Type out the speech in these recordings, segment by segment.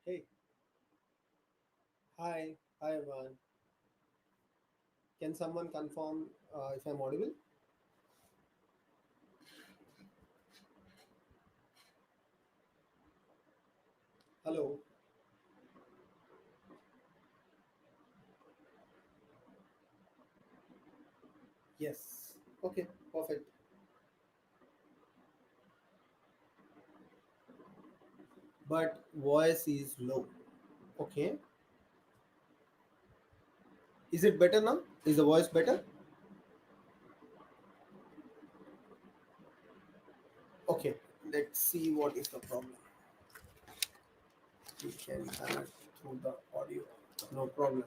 Hey, hi everyone. Can someone confirm if I'm audible? Hello. Yes. Okay. Perfect. But voice is low. Okay. Is it better now? Is the voice better? Okay. Let's see what is the problem. We can connect through the audio. No problem.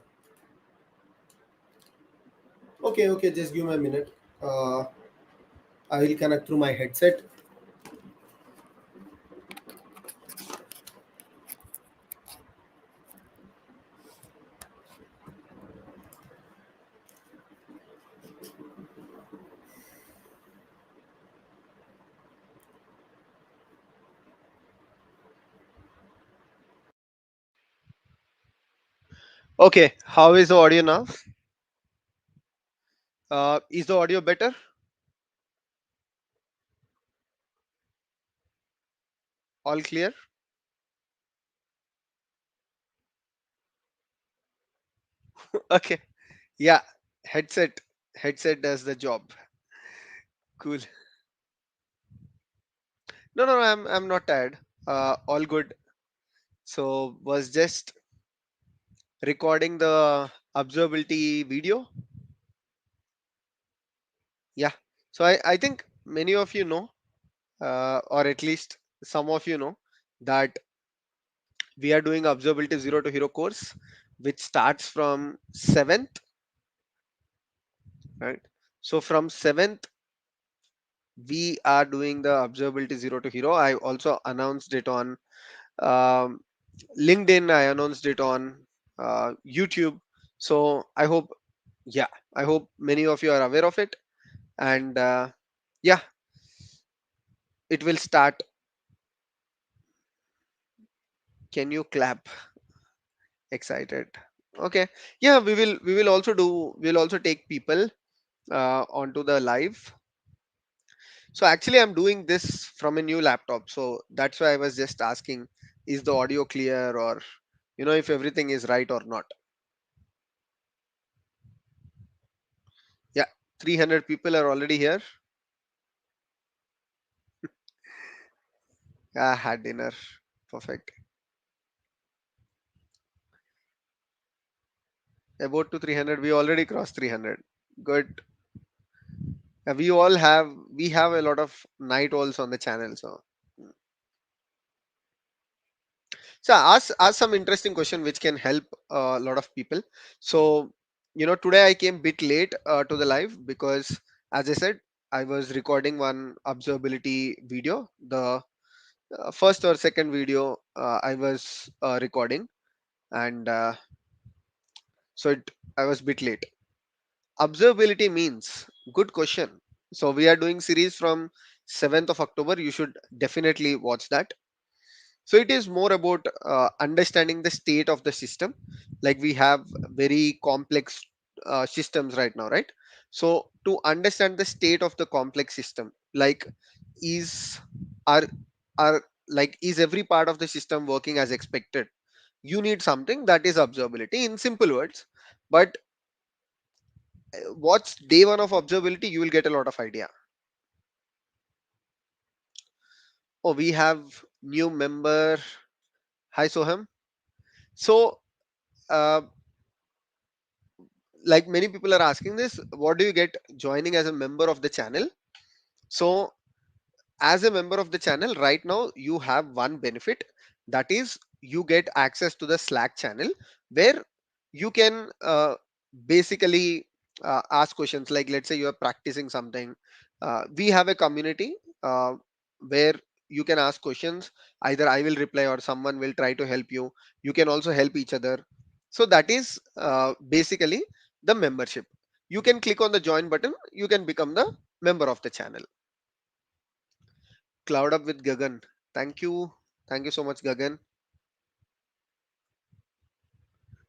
Okay. Okay. Just give me a minute. Uh, I will connect through my headset. Okay, how is the audio now? Is the audio better? All clear? Okay. Yeah. Headset. Headset does the job. Cool. No, no, no, I'm not tired. All good. So was just recording the observability video. Yeah. So I think many of you know, or at least some of you know, that we are doing observability zero to hero course, which starts from 7th, right? So from 7th, we are doing the observability zero to hero. I also announced it on um, LinkedIn. I announced it on YouTube. So I hope, yeah, I hope many of you are aware of it. And yeah, it will start. Can you clap? Excited. Okay. Yeah, we will also do. We'll also take people onto the live. So actually, I'm doing this from a new laptop. So that's why I was just asking, is the audio clear, or if everything is right or not. Yeah, 300 people are already here. I had dinner. Perfect. About to 300. We already crossed 300. Good. We have a lot of night owls on the channel. So ask some interesting question which can help a lot of people. So today I came bit late to the live because, as I said, I was recording one observability video. The first or second video I was recording, and I was bit late. Observability means, good question. So we are doing series from 7th of October. You should definitely watch that. So it is more about understanding the state of the system. Like, we have very complex systems right now, right? So to understand the state of the complex system, like, is are are is every part of the system working as expected? You need something that is observability in simple words. But what's day one of observability? You will get a lot of idea. Oh, we have new member. Hi, Soham. So uh, like, many people are asking this, what do you get joining as a member of the channel? So as a member of the channel right now, you have one benefit, that is you get access to the Slack channel, where you can basically ask questions. Like, let's say you are practicing something, we have a community uh, where you can ask questions. Either I will reply or someone will try to help you. You can also help each other. So that is basically the membership. You can click on the join button, you can become the member of the channel. Cloud up with Gagan. Thank you. Thank you so much, Gagan.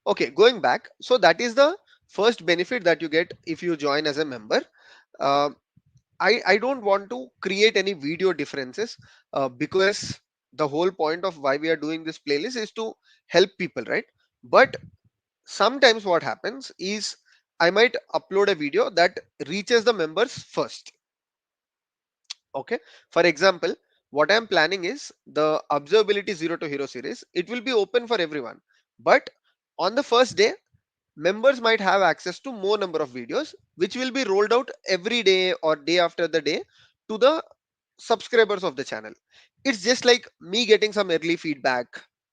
Okay, going back, so that is the first benefit that you get if you join as a member. uh, I don't want to create any video differences, because the whole point of why we are doing this playlist is to help people, right? But sometimes what happens is I might upload a video that reaches the members first. Okay, for example, what I'm planning is the Observability Zero to Hero series. It will be open for everyone, but on the first day, members might have access to more number of videos, which will be rolled out every day or day after the day to the subscribers of the channel. It's just like me getting some early feedback,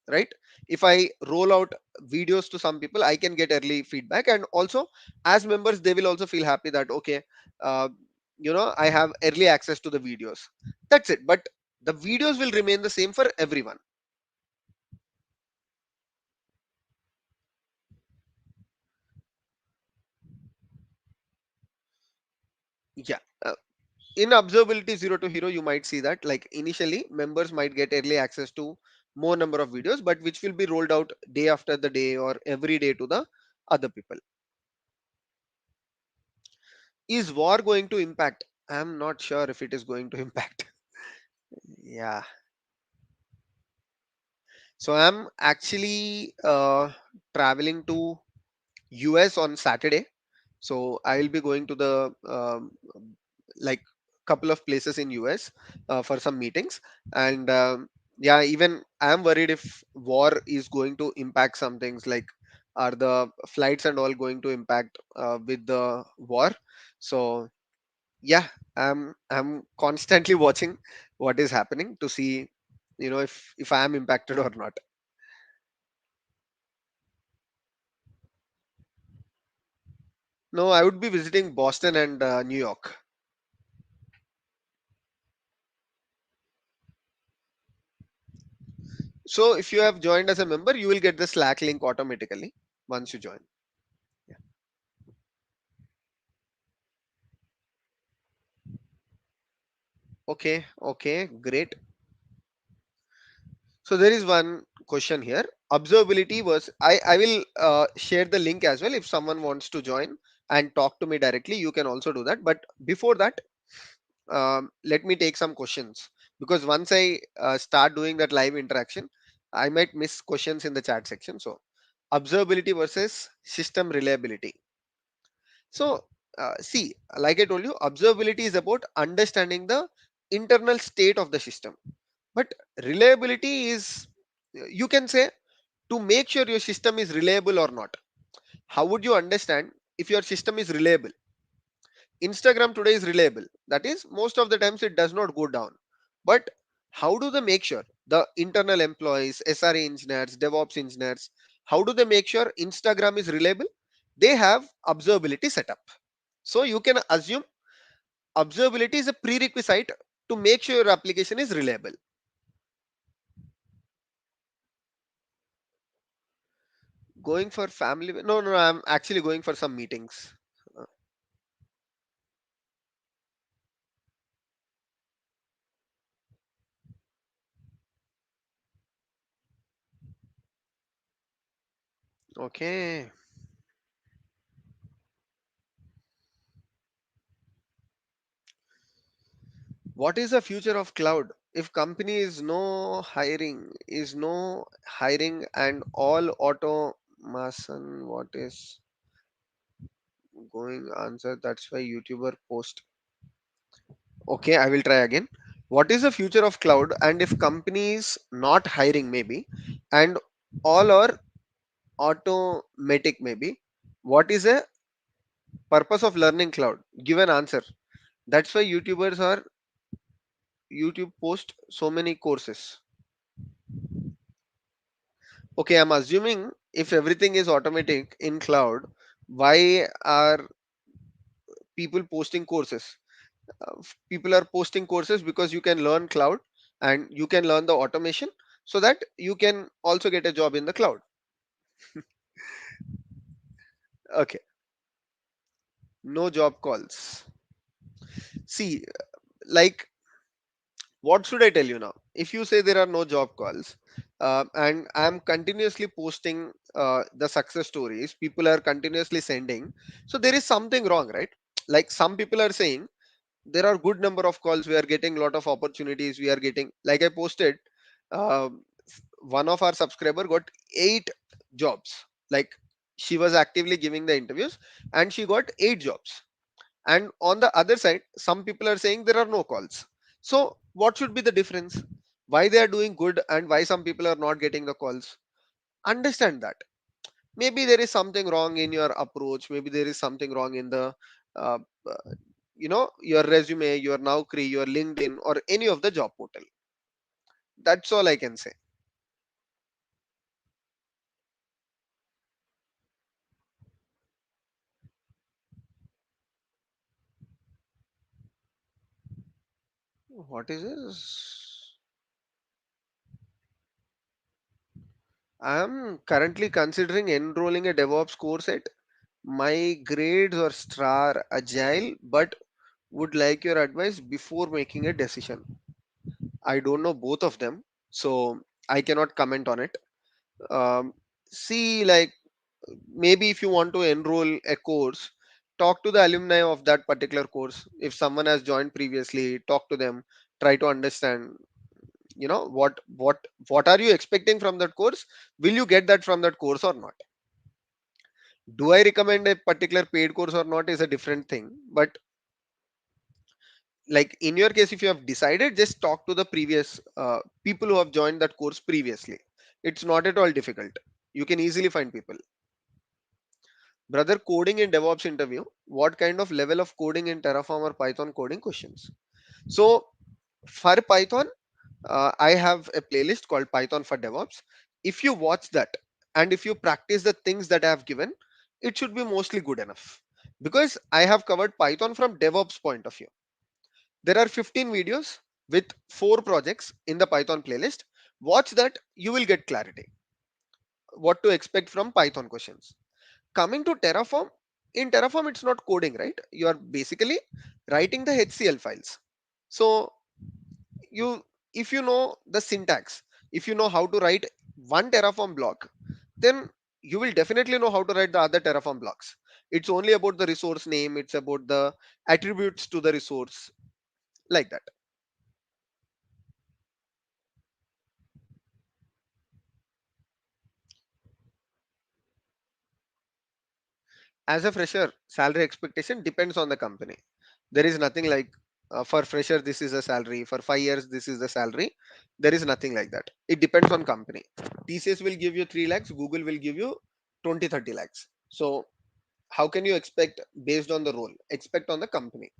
right? If I roll out videos to some people, I can get early feedback, and also as members they will also feel happy that okay, uh, I have early access to the videos. That's it. But the videos will remain the same for everyone. Yeah. In Observability Zero to Hero, you might see that like initially members might get early access to more number of videos, but which will be rolled out day after the day or every day to the other people. Is war going to impact? I'm not sure if it is going to impact. Yeah. So I'm actually traveling to US on Saturday. So I will be going to the like couple of places in US for some meetings, and yeah, even I'm worried if war is going to impact some things, like are the flights and all going to impact with the war. So yeah, I'm constantly watching what is happening to see, if I am impacted or not. No, I would be visiting Boston and New York. So if you have joined as a member, you will get the Slack link automatically once you join. Yeah. Okay, great. So there is one question here. Observability was I will share the link as well. If someone wants to join and talk to me directly, you can also do that. But before that, let me take some questions, because once I start doing that live interaction, I might miss questions in the chat section. So observability versus system reliability. So see, like I told you, observability is about understanding the internal state of the system, but reliability is, you can say, to make sure your system is reliable or not. How would you understand if your system is reliable? Instagram today is reliable. That is, most of the times it does not go down. But how do they make sure? The internal employees, SRE engineers, DevOps engineers, how do they make sure Instagram is reliable? They have observability setup. So you can assume observability is a prerequisite to make sure your application is reliable. Going for family? No, no, I'm actually going for some meetings. Uh, Okay. What is the future of cloud? If company is no hiring and all automation, what is going answer? That's why YouTuber post. Okay, I will try again. What is the future of cloud? And if companies not hiring maybe, and all are automatic maybe, what is the purpose of learning cloud? Give an answer. That's why YouTubers are YouTube post so many courses. Okay, I'm assuming if everything is automatic in cloud, why are people posting courses? People are posting courses because you can learn cloud and you can learn the automation, so that you can also get a job in the cloud. Okay, no job calls. See, like What should I tell you now? If you say there are no job calls, and I'm continuously posting the success stories people are continuously sending, so there is something wrong, right? Like some people are saying there are good number of calls, we are getting lot of opportunities, we are getting, like I posted, um, one of our subscriber got 8 jobs. Like she was actively giving the interviews and she got 8 jobs. And on the other side some people are saying there are no calls. So what should be the difference? Why they are doing good and why some people are not getting the calls? Understand that. Maybe there is something wrong in your approach, maybe there is something wrong in the uh, your resume, your Naukri, your LinkedIn, or any of the job portal. That's all I can say. What is this? I am currently considering enrolling a DevOps course at my grades or star agile, but would like your advice before making a decision. I don't know both of them, so I cannot comment on it. Um, See, like maybe if you want to enroll a course, talk to the alumni of that particular course. If someone has joined previously, talk to them, try to understand, what are you expecting from that course? Will you get that from that course or not? Do I recommend a particular paid course or not is a different thing, but like in your case, if you have decided, just talk to the previous people who have joined that course previously. It's not at all difficult. You can easily find people. Brother, coding in DevOps interview, what kind of level of coding in Terraform or Python coding questions? So for Python, I have a playlist called Python for DevOps. If you watch that and if you practice the things that I have given, it should be mostly good enough, because I have covered Python from DevOps point of view. There are 15 videos with 4 projects in the Python playlist. Watch that, you will get clarity what to expect from Python questions. Coming to Terraform, in Terraform it's not coding, right? You are basically writing the HCL files. So you, if you know the syntax, if you know how to write one Terraform block, then you will definitely know how to write the other Terraform blocks. It's only about the resource name, it's about the attributes to the resource, like that. As a fresher, salary expectation depends on the company. There is nothing like for fresher this is a salary, for 5 years this is the salary. There is nothing like that. It depends on company. TCS will give you 3 lakhs, Google will give you 20-30 lakhs. So how can you expect based on the role? Expect on the company.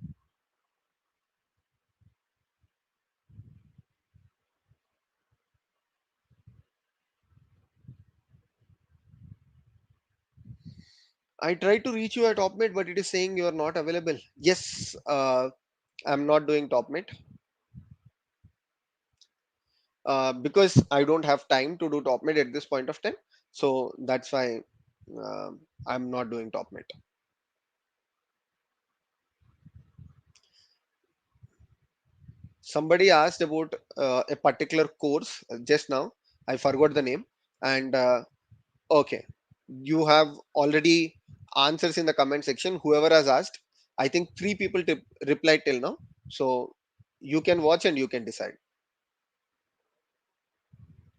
I tried to reach you at TopMate, but it is saying you are not available. Yes, I'm not doing TopMate because I don't have time to do TopMate at this point of time. So that's why uh, I'm not doing TopMate. Somebody asked about a particular course just now. I forgot the name. And okay, you have already answers in the comment section. Whoever has asked, I think 3 people replied till now. So you can watch and you can decide.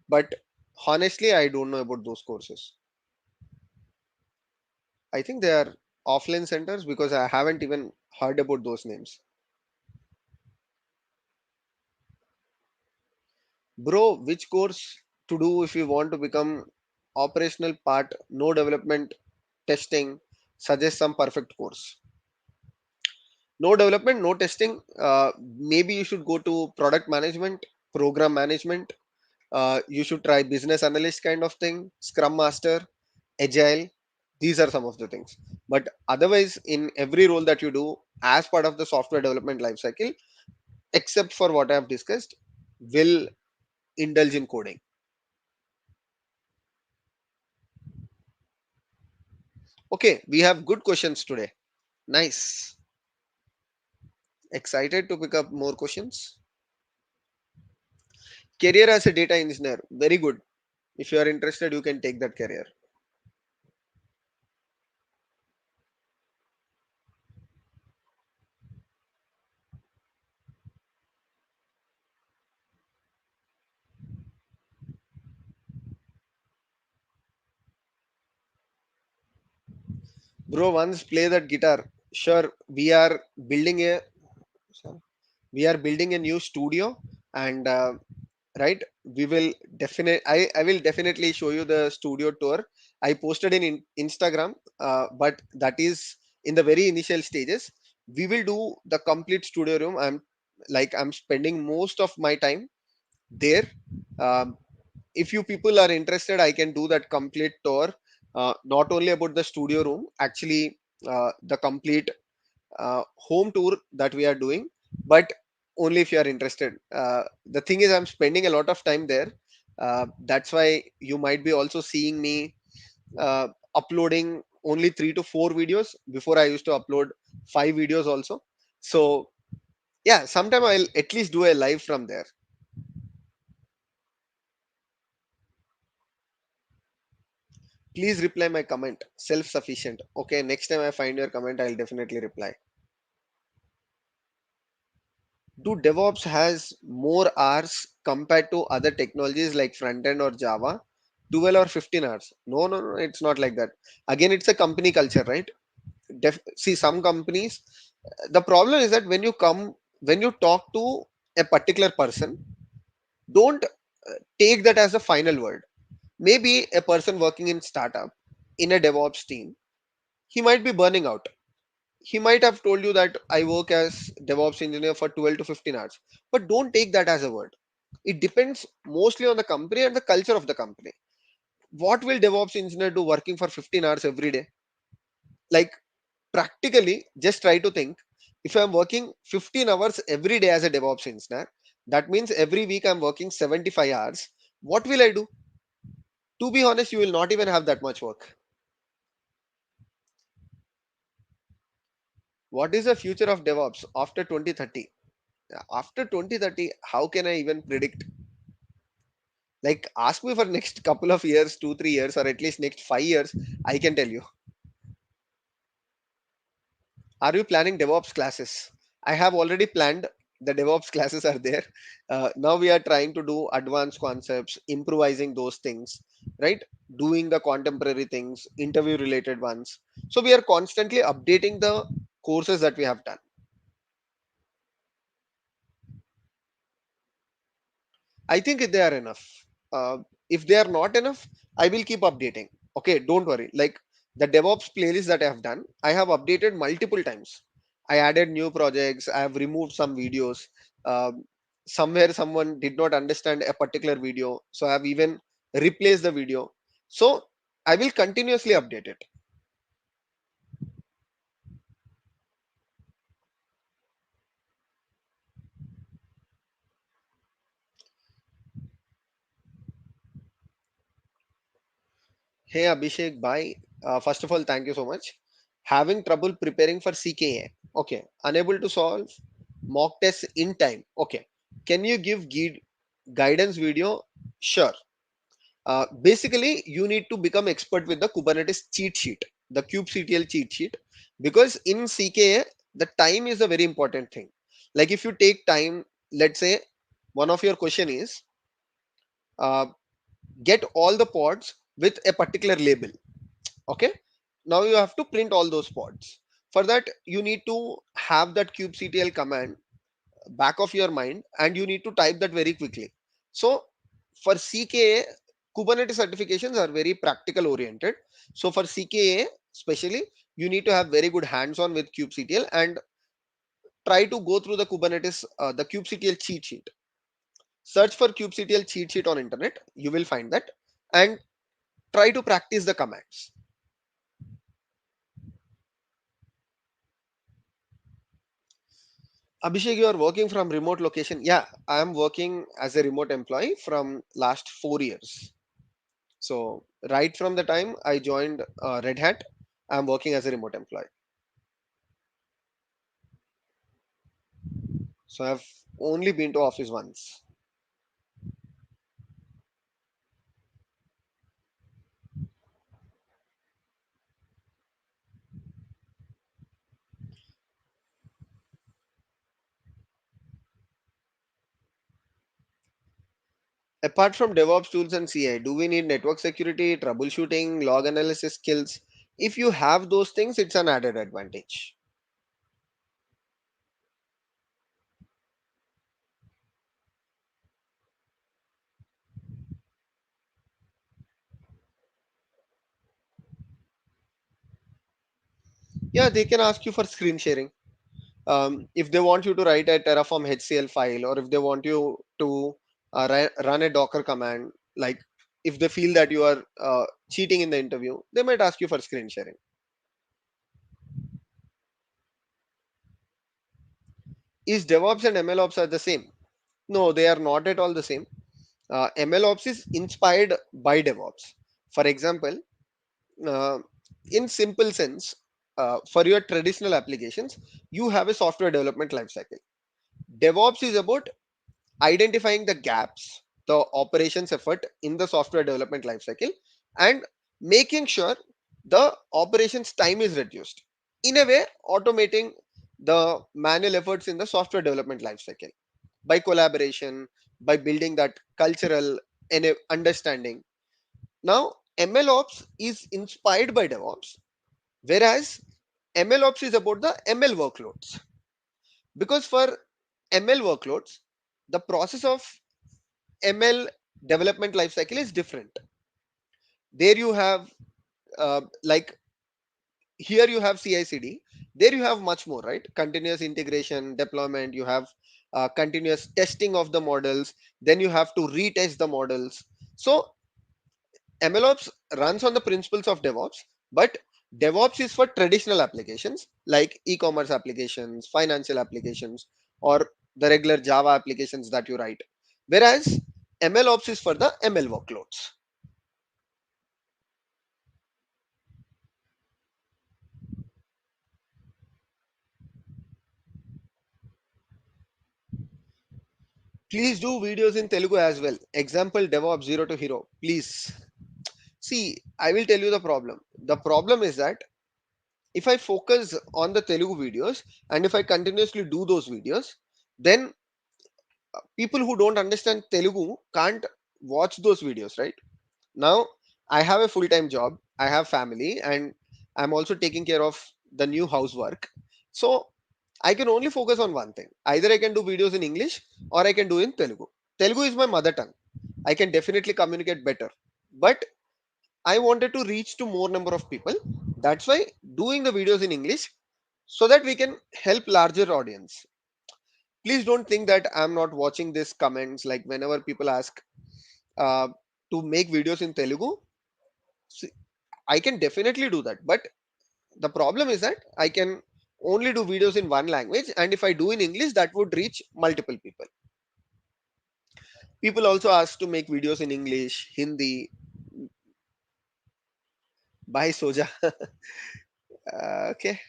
But honestly, I don't know about those courses. I think they are offline centers because I haven't even heard about those names. Bro, which course to do if you want to become operational part, no development, testing? Suggest some perfect course. No development, no testing. Maybe you should go to product management, program management. You should try business analyst kind of thing, Scrum Master, Agile. These are some of the things. But otherwise, in every role that you do as part of the software development lifecycle, except for what I have discussed, will indulge in coding. Okay, we have good questions today. Nice. Excited to pick up more questions? Career as a data engineer, very good. If you are interested, you can take that career. Bro, once play that guitar. Sure, building a we are building a new studio, and right, we will definitely I will definitely show you the studio tour. I posted in Instagram, but that is in the very initial stages. We will do the complete studio room. I'm spending most of my time there. um, if you people are interested, I can do that complete tour, not only about the studio room, actually, the complete home tour that we are doing, but only if you are interested. The thing is, I'm spending a lot of time there. That's why you might be also seeing me uploading only 3 to 4 videos. Before, I used to upload 5 videos also. So yeah, sometime I'll at least do a live from there. Please reply my comment. Self sufficient. Okay, next time I find your comment, I'll definitely reply. Do DevOps has more hours compared to other technologies like front end or Java? 12 or 15 hours? No, no, no, it's not like that. Again, it's a company culture, right? See, some companies, the problem is that when you talk to a particular person, don't take that as a final word. Maybe a person working in startup in a DevOps team, he might be burning out. He might have told you that I work as DevOps engineer for 12 to 15 hours, but don't take that as a word. It depends mostly on the company and the culture of the company. What will DevOps engineer do working for 15 hours every day? Like, practically, just try to think, if I'm working 15 hours every day as a DevOps engineer, that means every week I'm working 75 hours. What will I do? To be honest, you will not even have that much work. What is the future of DevOps after 2030? After 2030, how can I even predict? Like, ask me for next couple of years, 2 3 years, or at least next 5 years, I can tell you. Are you planning DevOps classes? I have already planned. The DevOps classes are there. Now we are trying to do advanced concepts, improvising those things, right? Doing the contemporary things, interview related ones. So we are constantly updating the courses that we have done. I think they are enough. If they are not enough, I will keep updating. Okay, don't worry. Like, the DevOps playlist that I have done, I have updated multiple times. I added new projects. I have removed some videos. Um, Somewhere someone did not understand a particular video, so I have even replaced the video. So I will continuously update it. Hey Abhishek, bye. First of all, thank you so much. Having trouble preparing for CKA. Okay. Unable to solve mock tests in time. Okay. Can you give guidance video? Sure. Basically, you need to become expert with the Kubernetes cheat sheet, the kubectl cheat sheet, because in CKA, the time is a very important thing. Like, if you take time, let's say one of your question is, uh, get all the pods with a particular label. Okay, now you have to print all those pods. For that, you need to have that kubectl command back of your mind, and you need to type that very quickly. So for CKA, Kubernetes certifications are very practical oriented. So for CKA especially, you need to have very good hands on with kubectl, and try to go through the Kubernetes, the kubectl cheat sheet. Search for kubectl cheat sheet on internet, you will find that, and try to practice the commands. Abhishek, you are working from remote location. Yeah, I am working as a remote employee from last 4 years. So right from the time I joined Red Hat, I'm working as a remote employee. So I've only been to office once. Apart from DevOps tools and CI, do we need network security, troubleshooting, log analysis skills? If you have those things, it's an added advantage. Yeah, they can ask you for screen sharing. If they want you to write a Terraform HCL file, or if they want you to run a Docker command, like if they feel that you are cheating in the interview, they might ask you for screen sharing. Is DevOps and MLOps are the same? No, they are not at all the same. MLOps is inspired by DevOps. For example, uh, in simple sense, for your traditional applications, you have a software development lifecycle. DevOps is about identifying the gaps, the operations effort in the software development lifecycle, and making sure the operations time is reduced. In a way, automating the manual efforts in the software development lifecycle by collaboration, by building that cultural understanding. Now, MLOps is inspired by DevOps, whereas MLOps is about the ML workloads. Because for ML workloads, the process of ML development lifecycle is different. There you have like here you have CI/CD. There you have much more, right? Continuous integration, deployment. You have continuous testing of the models. Then you have to retest the models. So MLOps runs on the principles of DevOps, but DevOps is for traditional applications like e-commerce applications, financial applications, or the regular Java applications that you write. Whereas MLOps is for the ML workloads. Please do videos in Telugu as well. Example DevOps zero to hero. Please. See, I will tell you the problem. The problem is that if I focus on the Telugu videos and if I continuously do those videos, then people who don't understand Telugu can't watch those videos, right? Now, I have a full time job, I have family, and I'm also taking care of the new housework. So, I can only focus on one thing. Either I can do videos in English or I can do in Telugu. Telugu is my mother tongue. I can definitely communicate better. But I wanted to reach to more number of people. That's why doing the videos in English so that we can help larger audience. Please don't think that I'm not watching these comments. Like whenever people ask uh, to make videos in Telugu, see, I can definitely do that. But the problem is that I can only do videos in one language, and if I do in English, that would reach multiple people. People also ask to make videos in English, Hindi. Bye, Soja. Okay,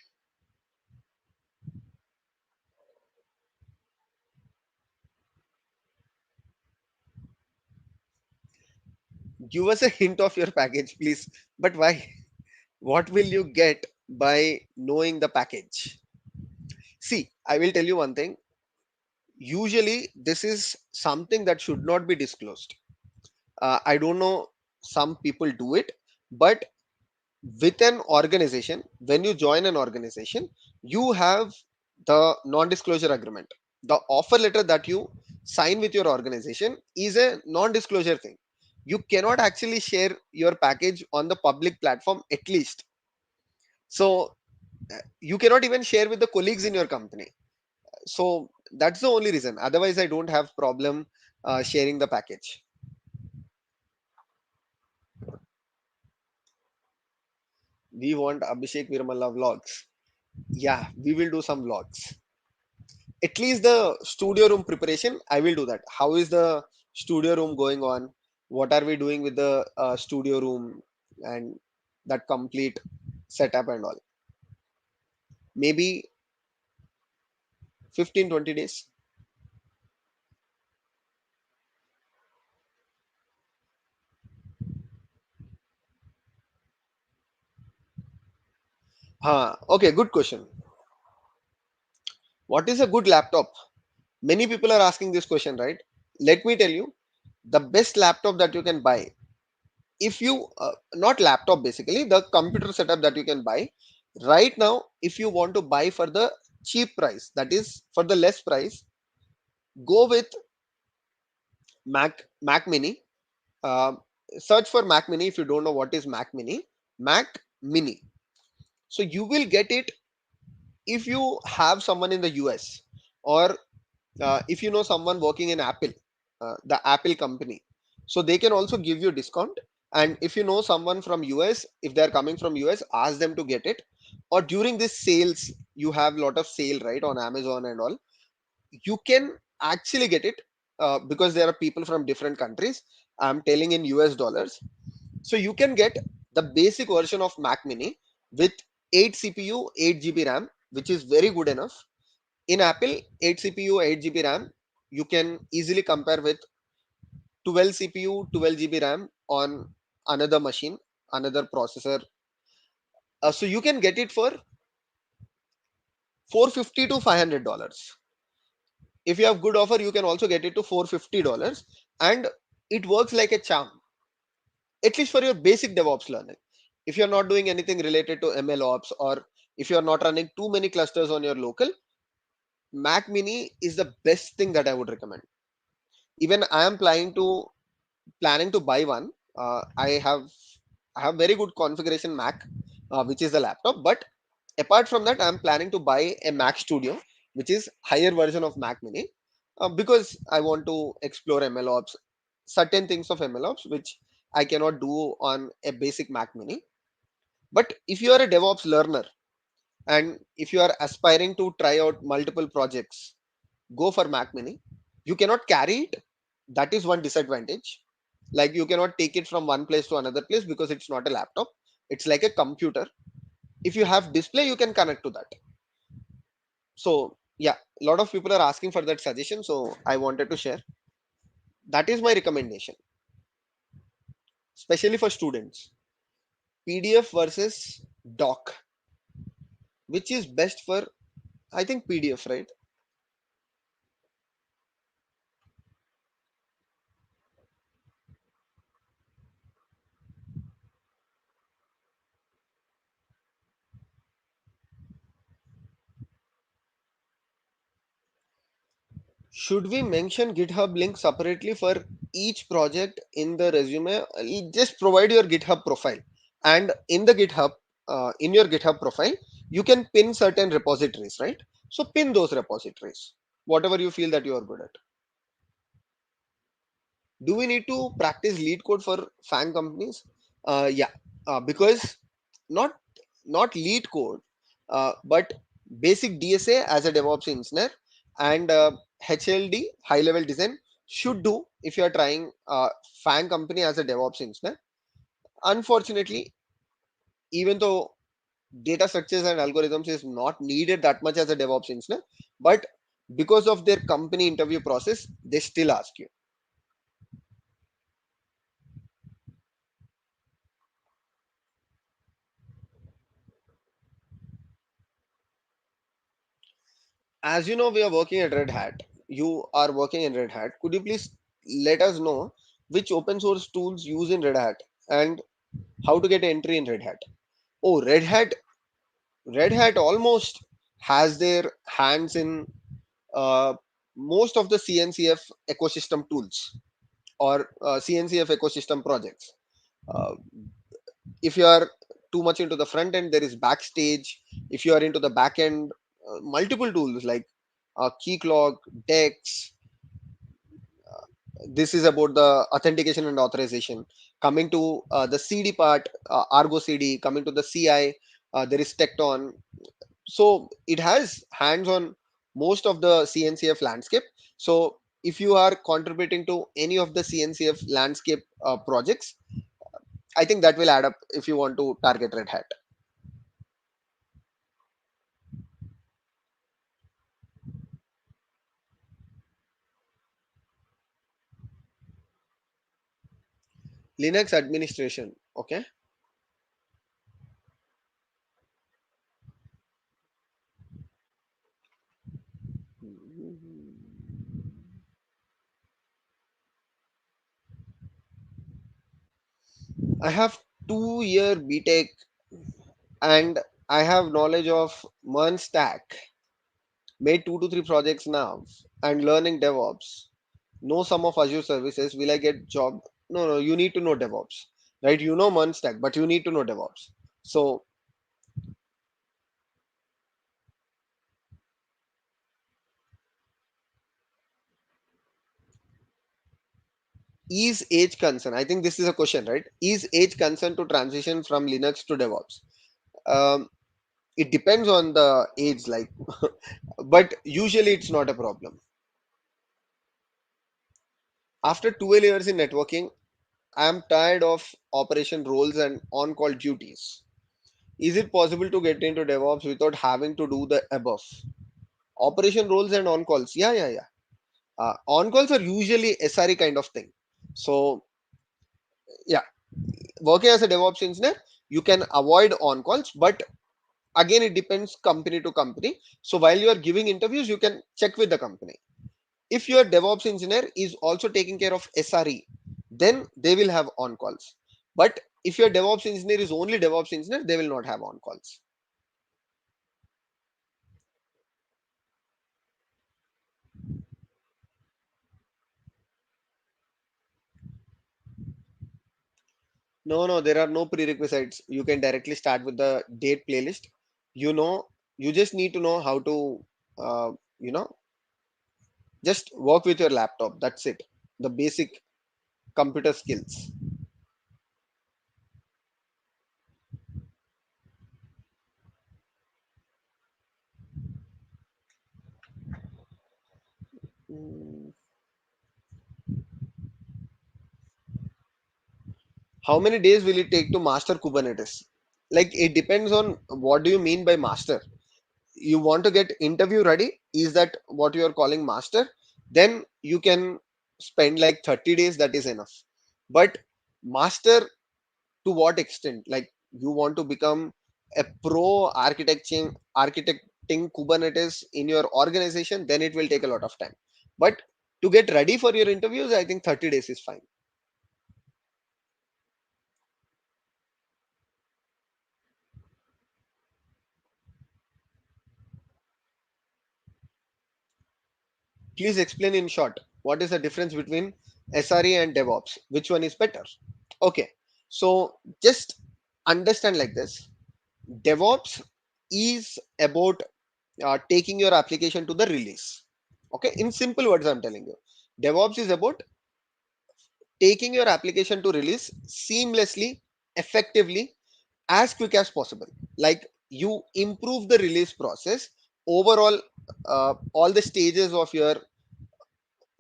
give us a hint of your package, please. But why? What will you get by knowing the package? See, I will tell you one thing. Usually, this is something that should not be disclosed. I don't know, some people do it, but with an organization, when you join an organization, you have the non-disclosure agreement. The offer letter that you sign with your organization is a non-disclosure thing. You cannot actually share your package on the public platform, at least. So you cannot even share with the colleagues in your company. So that's the only reason. Otherwise, I don't have problem sharing the package. We want Abhishek.Veeramalla vlogs. Yeah, we will do some vlogs. At least the studio room preparation, I will do that. How is the studio room going on? What are we doing with the studio room and that complete setup and all? Maybe 15-20 days. Okay, good question. What is a good laptop? Many people are asking this question, right? Let me tell you, the best laptop that you can buy, if you not laptop, basically the computer setup that you can buy right now, if you want to buy for the cheap price, that is for the less price, go with Mac Mini. uh, Search for Mac Mini if you don't know what is Mac Mini. Mac Mini. So you will get it if you have someone in the US, or if you know someone working in Apple, the Apple company, so they can also give you discount. And if you know someone from US, if they are coming from US, ask them to get it. Or during this sales, you have lot of sale right on Amazon and all, you can actually get it, because there are people from different countries, I'm telling in US dollars. So you can get the basic version of Mac Mini with 8 CPU, 8 GB RAM, which is very good enough. In Apple, 8 CPU, 8 GB RAM, you can easily compare with 12 CPU, 12 GB RAM on another machine, another processor. So you can get it for 450 to $500. If you have good offer, you can also get it to $450, and it works like a charm, at least for your basic DevOps learning. If you're not doing anything related to MLOps, or if you're not running too many clusters on your local, Mac Mini is the best thing that I would recommend. Even I am planning to buy one. I have very good configuration Mac, which is the laptop. But apart from that, I am planning to buy a Mac Studio, which is higher version of Mac Mini, because I want to explore MLOps, certain things of MLOps which I cannot do on a basic Mac Mini. But if you are a DevOps learner, and if you are aspiring to try out multiple projects, go for Mac Mini. You cannot carry it. That is one disadvantage. Like, you cannot take it from one place to another place because it's not a laptop. It's like a computer. If you have display, you can connect to that. So yeah, a lot of people are asking for that suggestion. So I wanted to share. That is my recommendation, especially for students. PDF versus doc, which is best for, I think PDF, right? Should we mention GitHub link separately for each project in the resume? Just provide your GitHub profile, and in the GitHub, in your GitHub profile, you can pin certain repositories, right? So pin those repositories, whatever you feel that you are good at. Do we need to practice lead code for FAANG companies? Yeah, because not not lead code, but basic DSA as a DevOps engineer, and HLD, high level design, should do if you are trying FAANG company as a DevOps engineer. Unfortunately, even though data structures and algorithms is not needed that much as a DevOps engineer, but because of their company interview process, they still ask you. As you know, we are working at Red Hat. You are working in Red Hat. Could you please let us know which open source tools use in Red Hat, and how to get entry in Red Hat? Oh, Red Hat almost has their hands in uh, most of the CNCF ecosystem tools, or CNCF ecosystem projects. Uh, if you are too much into the front end, there is Backstage. If you are into the back end, multiple tools like Keycloak, Dex. This is about the authentication and authorization. Coming to the CD part, Argo CD. Coming to the CI, there is Tecton. So it has hands on most of the CNCF landscape. So if you are contributing to any of the CNCF landscape projects, I think that will add up if you want to target Red Hat. Linux administration. Okay. I have 2 year BTech and I have knowledge of MERN stack, made 2 to 3 projects now, and learning DevOps. Know some of Azure services. Will I get job? No, no. You need to know DevOps, right? You know MERN stack, but you need to know DevOps. So is age concern? I think this is a question, right? Is age concern to transition from Linux to DevOps? Um, it depends on the age, like, but usually it's not a problem. After 12 years in networking, I am tired of operation roles and on-call duties. Is it possible to get into DevOps without having to do the above? Operation roles and on-calls. Yeah, yeah, yeah. On-calls are usually SRE kind of thing. So, yeah, working as a DevOps engineer, you can avoid on-calls, but again, it depends company to company. So, while you are giving interviews, you can check with the company. If your DevOps engineer is also taking care of SRE, then they will have on calls. But if your DevOps engineer is only DevOps engineer, they will not have on calls. No, no, there are no prerequisites. You can directly start with the date playlist. You know, you just need to know how to, uh, you know, just work with your laptop. That's it. The basic computer skills. Mm, how many days will it take to master Kubernetes? Like it depends on what do you mean by master. You want to get interview ready, is that what you are calling master? Then you can spend like 30 days, that is enough. But master to what extent? Like you want to become a pro architecting Kubernetes in your organization, then it will take a lot of time. But to get ready for your interviews, I think 30 days is fine. Please explain in short what is the difference between SRE and DevOps, which one is better? Okay, so just understand like this. DevOps is about taking your application to the release. Okay, in simple words, I'm telling you, DevOps is about taking your application to release seamlessly, effectively, as quick as possible. Like you improve the release process overall, all the stages of your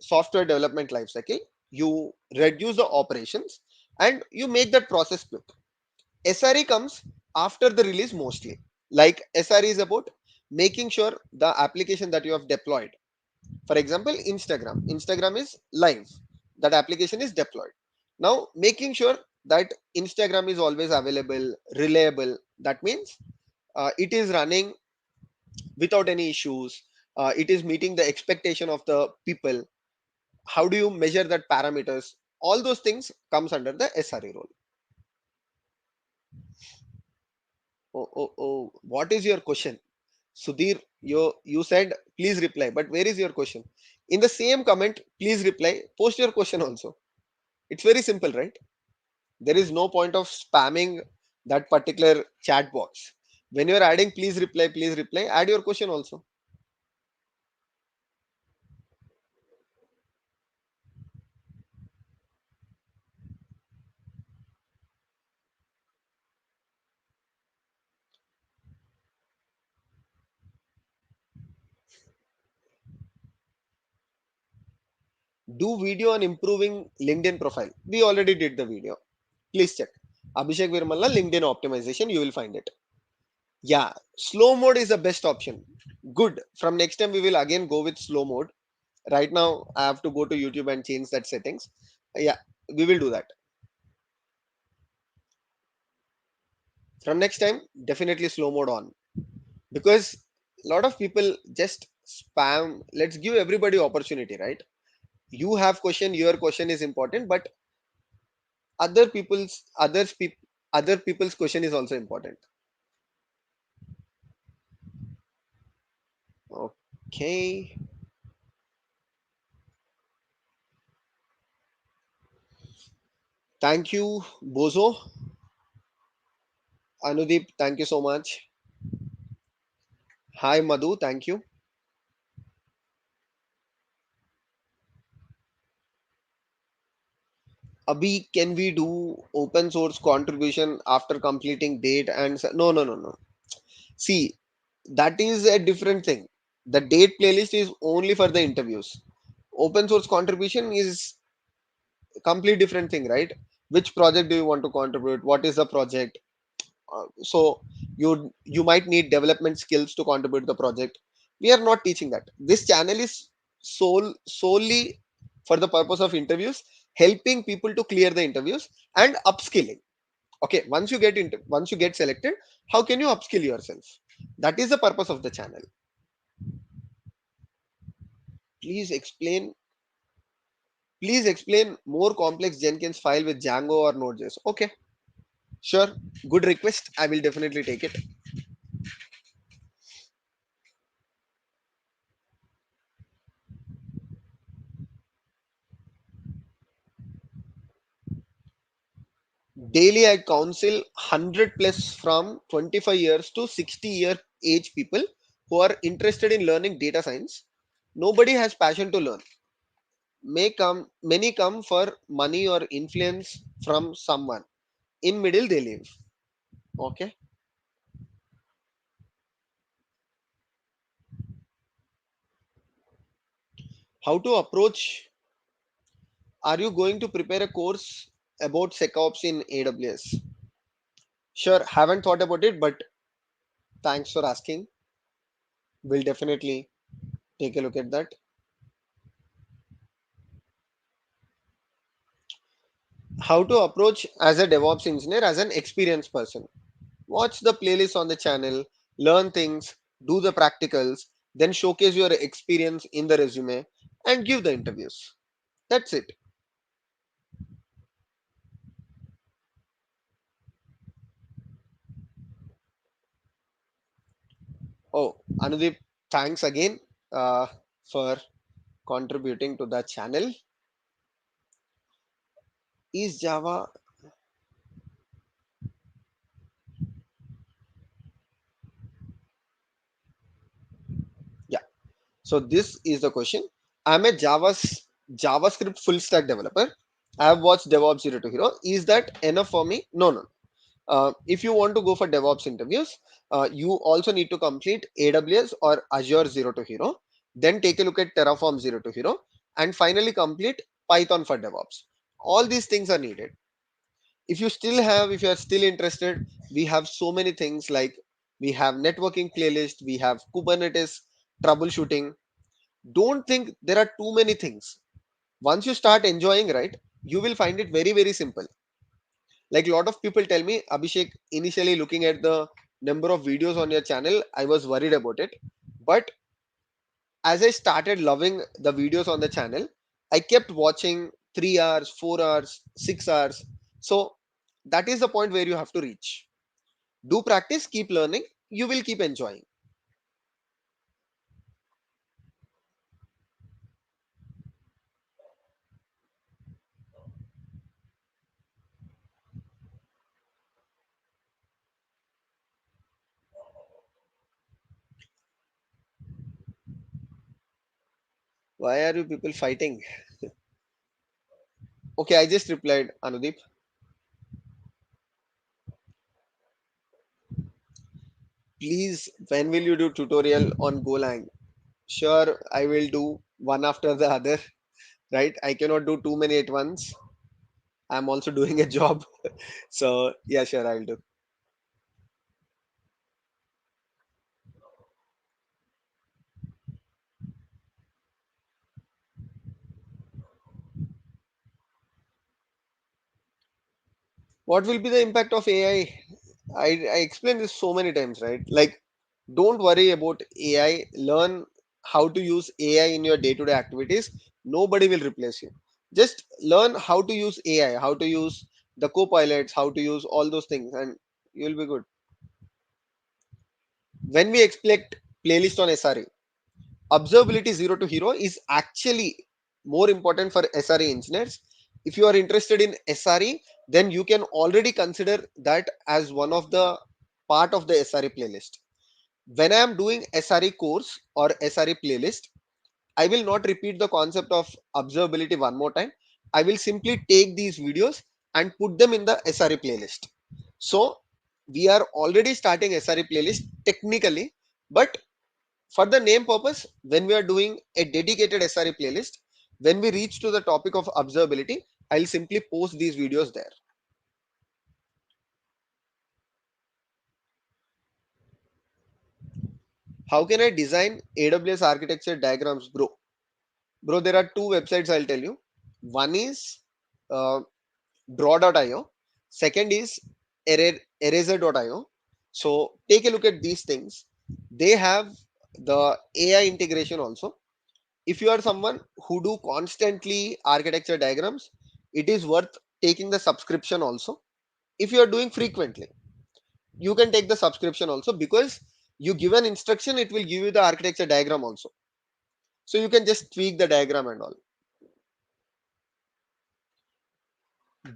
software development life cycle. You reduce the operations and you make that process quick. SRE comes after the release mostly. Like SRE is about making sure the application that you have deployed. For example, Instagram is live. That application is deployed. Now, making sure that Instagram is always available, reliable. That means it is running without any issues. It is meeting the expectation of the people. How do you measure that parameters? All those things comes under the SRE role. Oh, what is your question? Sudhir, you said please reply, but where is your question? In the same comment, please reply. Post your question also. It's very simple, right? There is no point of spamming that particular chat box. When you are adding please reply, add your question also. Do video on improving LinkedIn profile. We already did the video. Please check. Abhishek.Veeramalla LinkedIn optimization. You will find it. Yeah, slow mode is the best option. Good. From next time we will again go with slow mode. Right now I have to go to YouTube and change that settings. Yeah, we will do that. From next time, definitely slow mode on, because a lot of people just spam. Let's give everybody opportunity, right? You have question, your question is important, but Other people's others peop, other people's question is also important. Okay. Thank you, Bozo. Anudeep, thank you so much. Hi, Madhu, thank you. Abhi, can we do open source contribution after completing date and no, no, no, no. See, that is a different thing. The date playlist is only for the interviews. Open source contribution is a complete different thing, right? Which project do you want to contribute? What is the project? So you might need development skills to contribute the project. We are not teaching that. This channel is solely for the purpose of interviews, helping people to clear the interviews and upskilling. Okay, once you get selected, how can you upskill yourself? That is the purpose of the channel. Please explain. Please explain more complex Jenkins file with Django or Node.js. Okay, sure. Good request. I will definitely take it. Daily, I counsel 100 plus from 25 years to 60-year age people who are interested in learning data science. Nobody has passion to learn. Many come for money or influence from someone. In middle, they live. Okay. How to approach? Are you going to prepare a course about SecOps in AWS? Sure, haven't thought about it, but thanks for asking. We'll definitely take a look at that. How to approach as a DevOps engineer as an experienced person? Watch the playlist on the channel, learn things, do the practicals, then showcase your experience in the resume and give the interviews. That's it. Oh, Anudeep, thanks again for contributing to the channel. Is Java? Yeah. So this is the question. I'm a JavaScript full stack developer. I have watched DevOps Zero to Hero. Is that enough for me? No, no. If you want to go for DevOps interviews, you also need to complete AWS or Azure Zero to Hero. Then take a look at Terraform Zero to Hero, and finally complete Python for DevOps. All these things are needed. If you are still interested, we have so many things like we have networking playlist, we have Kubernetes troubleshooting. Don't think there are too many things. Once you start enjoying, right, you will find it very very simple. Like a lot of people tell me, Abhishek, initially looking at the number of videos on your channel, I was worried about it. But as I started loving the videos on the channel, I kept watching 3 hours, 4 hours, 6 hours. So that is the point where you have to reach. Do practice, keep learning, you will keep enjoying. Why are you people fighting? Okay, I just replied, Anudeep. Please, when will you do tutorial on Golang? Sure, I will do one after the other, right? I cannot do too many at once. I'm also doing a job. So yeah, sure, I'll do. What will be the impact of AI? I explained this so many times, right? Like, don't worry about AI. Learn how to use AI in your day-to-day activities. Nobody will replace you. Just learn how to use AI, how to use the co-pilots, how to use all those things, and you will be good. When we expect playlist on SRE, observability zero to hero is actually more important for SRE engineers. If you are interested in SRE, then you can already consider that as one of the part of the SRE playlist. When I am doing SRE course or SRE playlist, I will not repeat the concept of observability one more time. I will simply take these videos and put them in the SRE playlist. So we are already starting SRE playlist technically, but for the name purpose, when we are doing a dedicated SRE playlist, when we reach to the topic of observability, I'll simply post these videos there. How can I design AWS architecture diagrams, bro? Bro, there are two websites I'll tell you. One is uh, draw.io. Second is eraser.io. So take a look at these things. They have the AI integration also. If you are someone who do constantly architecture diagrams, it is worth taking the subscription also. If you are doing frequently, you can take the subscription also, because you give an instruction, it will give you the architecture diagram also. So you can just tweak the diagram and all.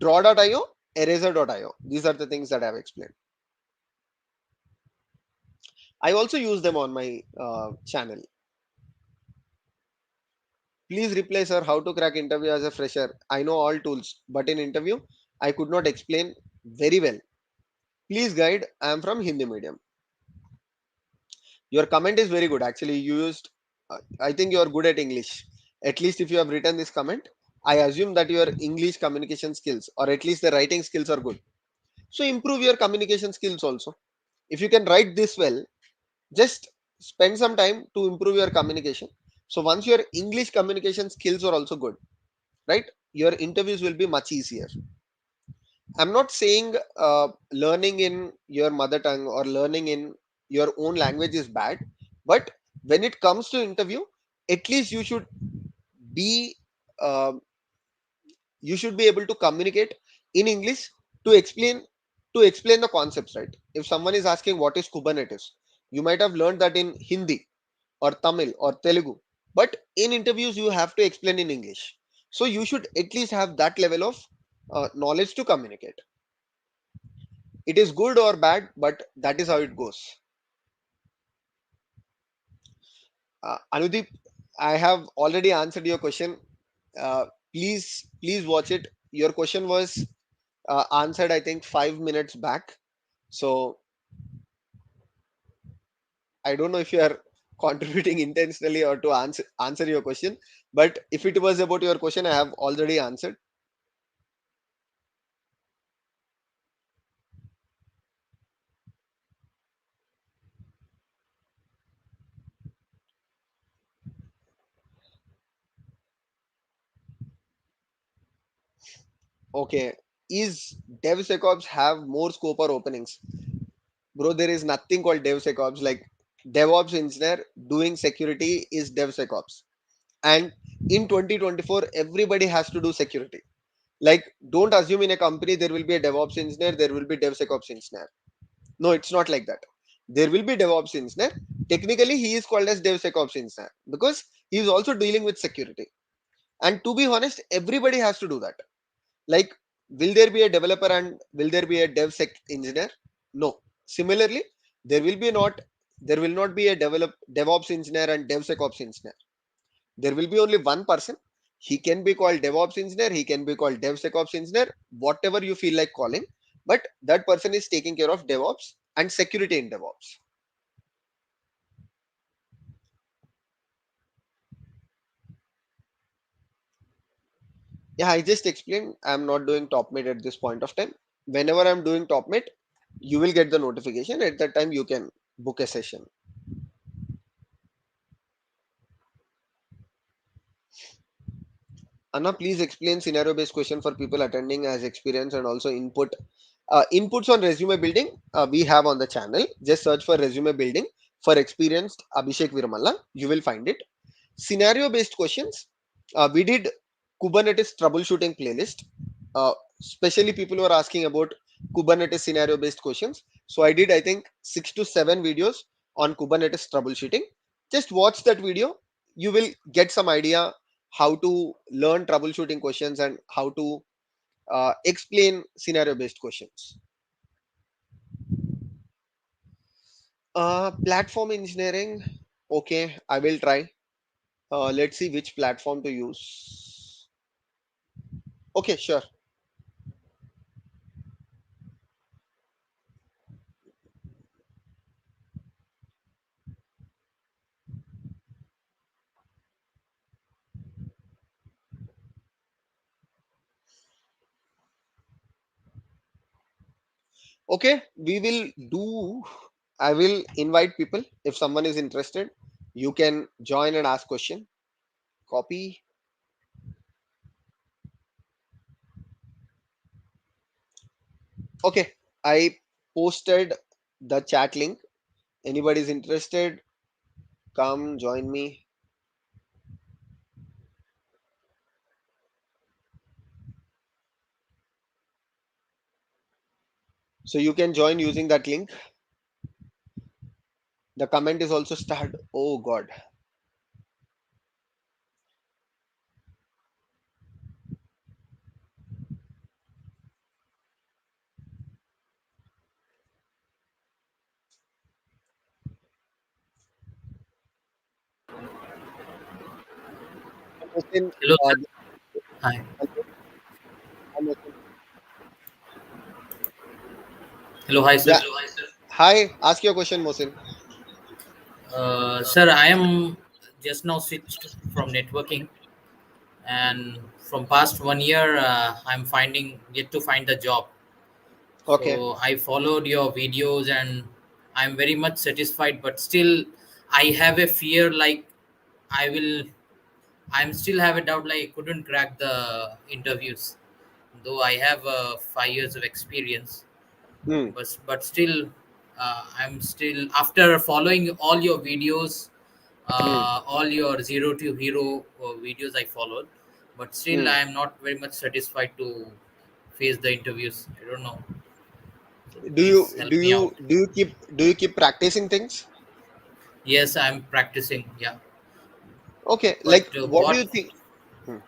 Draw.io, eraser.io. These are the things that I have explained. I also use them on my channel. Please reply, sir, how to crack interview as a fresher. I know all tools, but in interview, I could not explain very well. Please guide. I am from Hindi medium. Your comment is very good. Actually, you used, I think you are good at English. At least if you have written this comment, I assume that your English communication skills, or at least the writing skills, are good. So improve your communication skills also. If you can write this well, just spend some time to improve your communication. So once your English communication skills are also good, right, your interviews will be much easier. I'm not saying learning in your mother tongue or learning in your own language is bad, but when it comes to interview, at least be uh, you should be able to communicate in English to explain the concepts, right? If someone is asking what is Kubernetes, you might have learned that in Hindi or Tamil or Telugu, but in interviews you have to explain in English. So you should at least have that level of knowledge to communicate. It is good or bad, but that is how it goes. Anudeep, I have already answered your question. uh, please watch it. Your question was answered, I think, 5 minutes back. So I don't know if you are contributing intentionally or to answer your question, but if it was about your question, I have already answered. Okay, is DevSecOps have more scope or openings? Bro, there is nothing called DevSecOps. Like, DevOps engineer doing security is DevSecOps. And in 2024, everybody has to do security. Like, don't assume in a company there will be a DevOps engineer, there will be DevSecOps engineer. No, it's not like that. There will be DevOps engineer. Technically, he is called as DevSecOps engineer because he is also dealing with security. And to be honest, everybody has to do that. Like, will there be a developer and will there be a DevSec engineer? No. Similarly, there will be not there will not be a DevOps engineer and DevSecOps engineer. There will be only one person. He can be called DevOps engineer, he can be called DevSecOps engineer, whatever you feel like calling. But that person is taking care of DevOps and security in DevOps. Yeah, I just explained I'm not doing top mid at this point of time. Whenever I'm doing top mid, you will get the notification. At that time, you can book a session. Anna, please explain scenario based question for people attending as experience and also inputs on resume building. We have on the channel. Just search for resume building for experienced Abhishek.Veeramalla. You will find it. Scenario based questions. We did Kubernetes troubleshooting playlist. especially people who are asking about Kubernetes scenario based questions. So I did, I think, 6 to 7 videos on Kubernetes troubleshooting. Just watch that video. You will get some idea how to learn troubleshooting questions and how to explain scenario based questions. Platform engineering. Okay, I will try. Let's see which platform to use. Okay, sure. Okay, we will do. I will invite people. If someone is interested, you can join and ask question. Copy. Okay, I posted the chat link. Anybody is interested, come join me. So you can join using that link. The comment is also start. Oh God. Question, Hello, uh, sir. Hi. Hello, hi, sir. yeah. Hi. Ask your question, Mohsin. Sir, I am just now switched from networking, and from past 1 year, I'm finding yet to find the job. Okay. So I followed your videos, and I'm very much satisfied. But still, I have a fear like I will. I'm still have a doubt like I couldn't crack the interviews, though I have 5 years of experience. Hmm. But still, I'm still after following all your videos, Hmm. all your zero to hero videos I followed, but still Hmm. I am not very much satisfied to face the interviews. I don't know, so Do you please do help me you out. do you keep practicing things? Yes, I'm practicing, yeah. Okay. But Like what do you think? Hmm.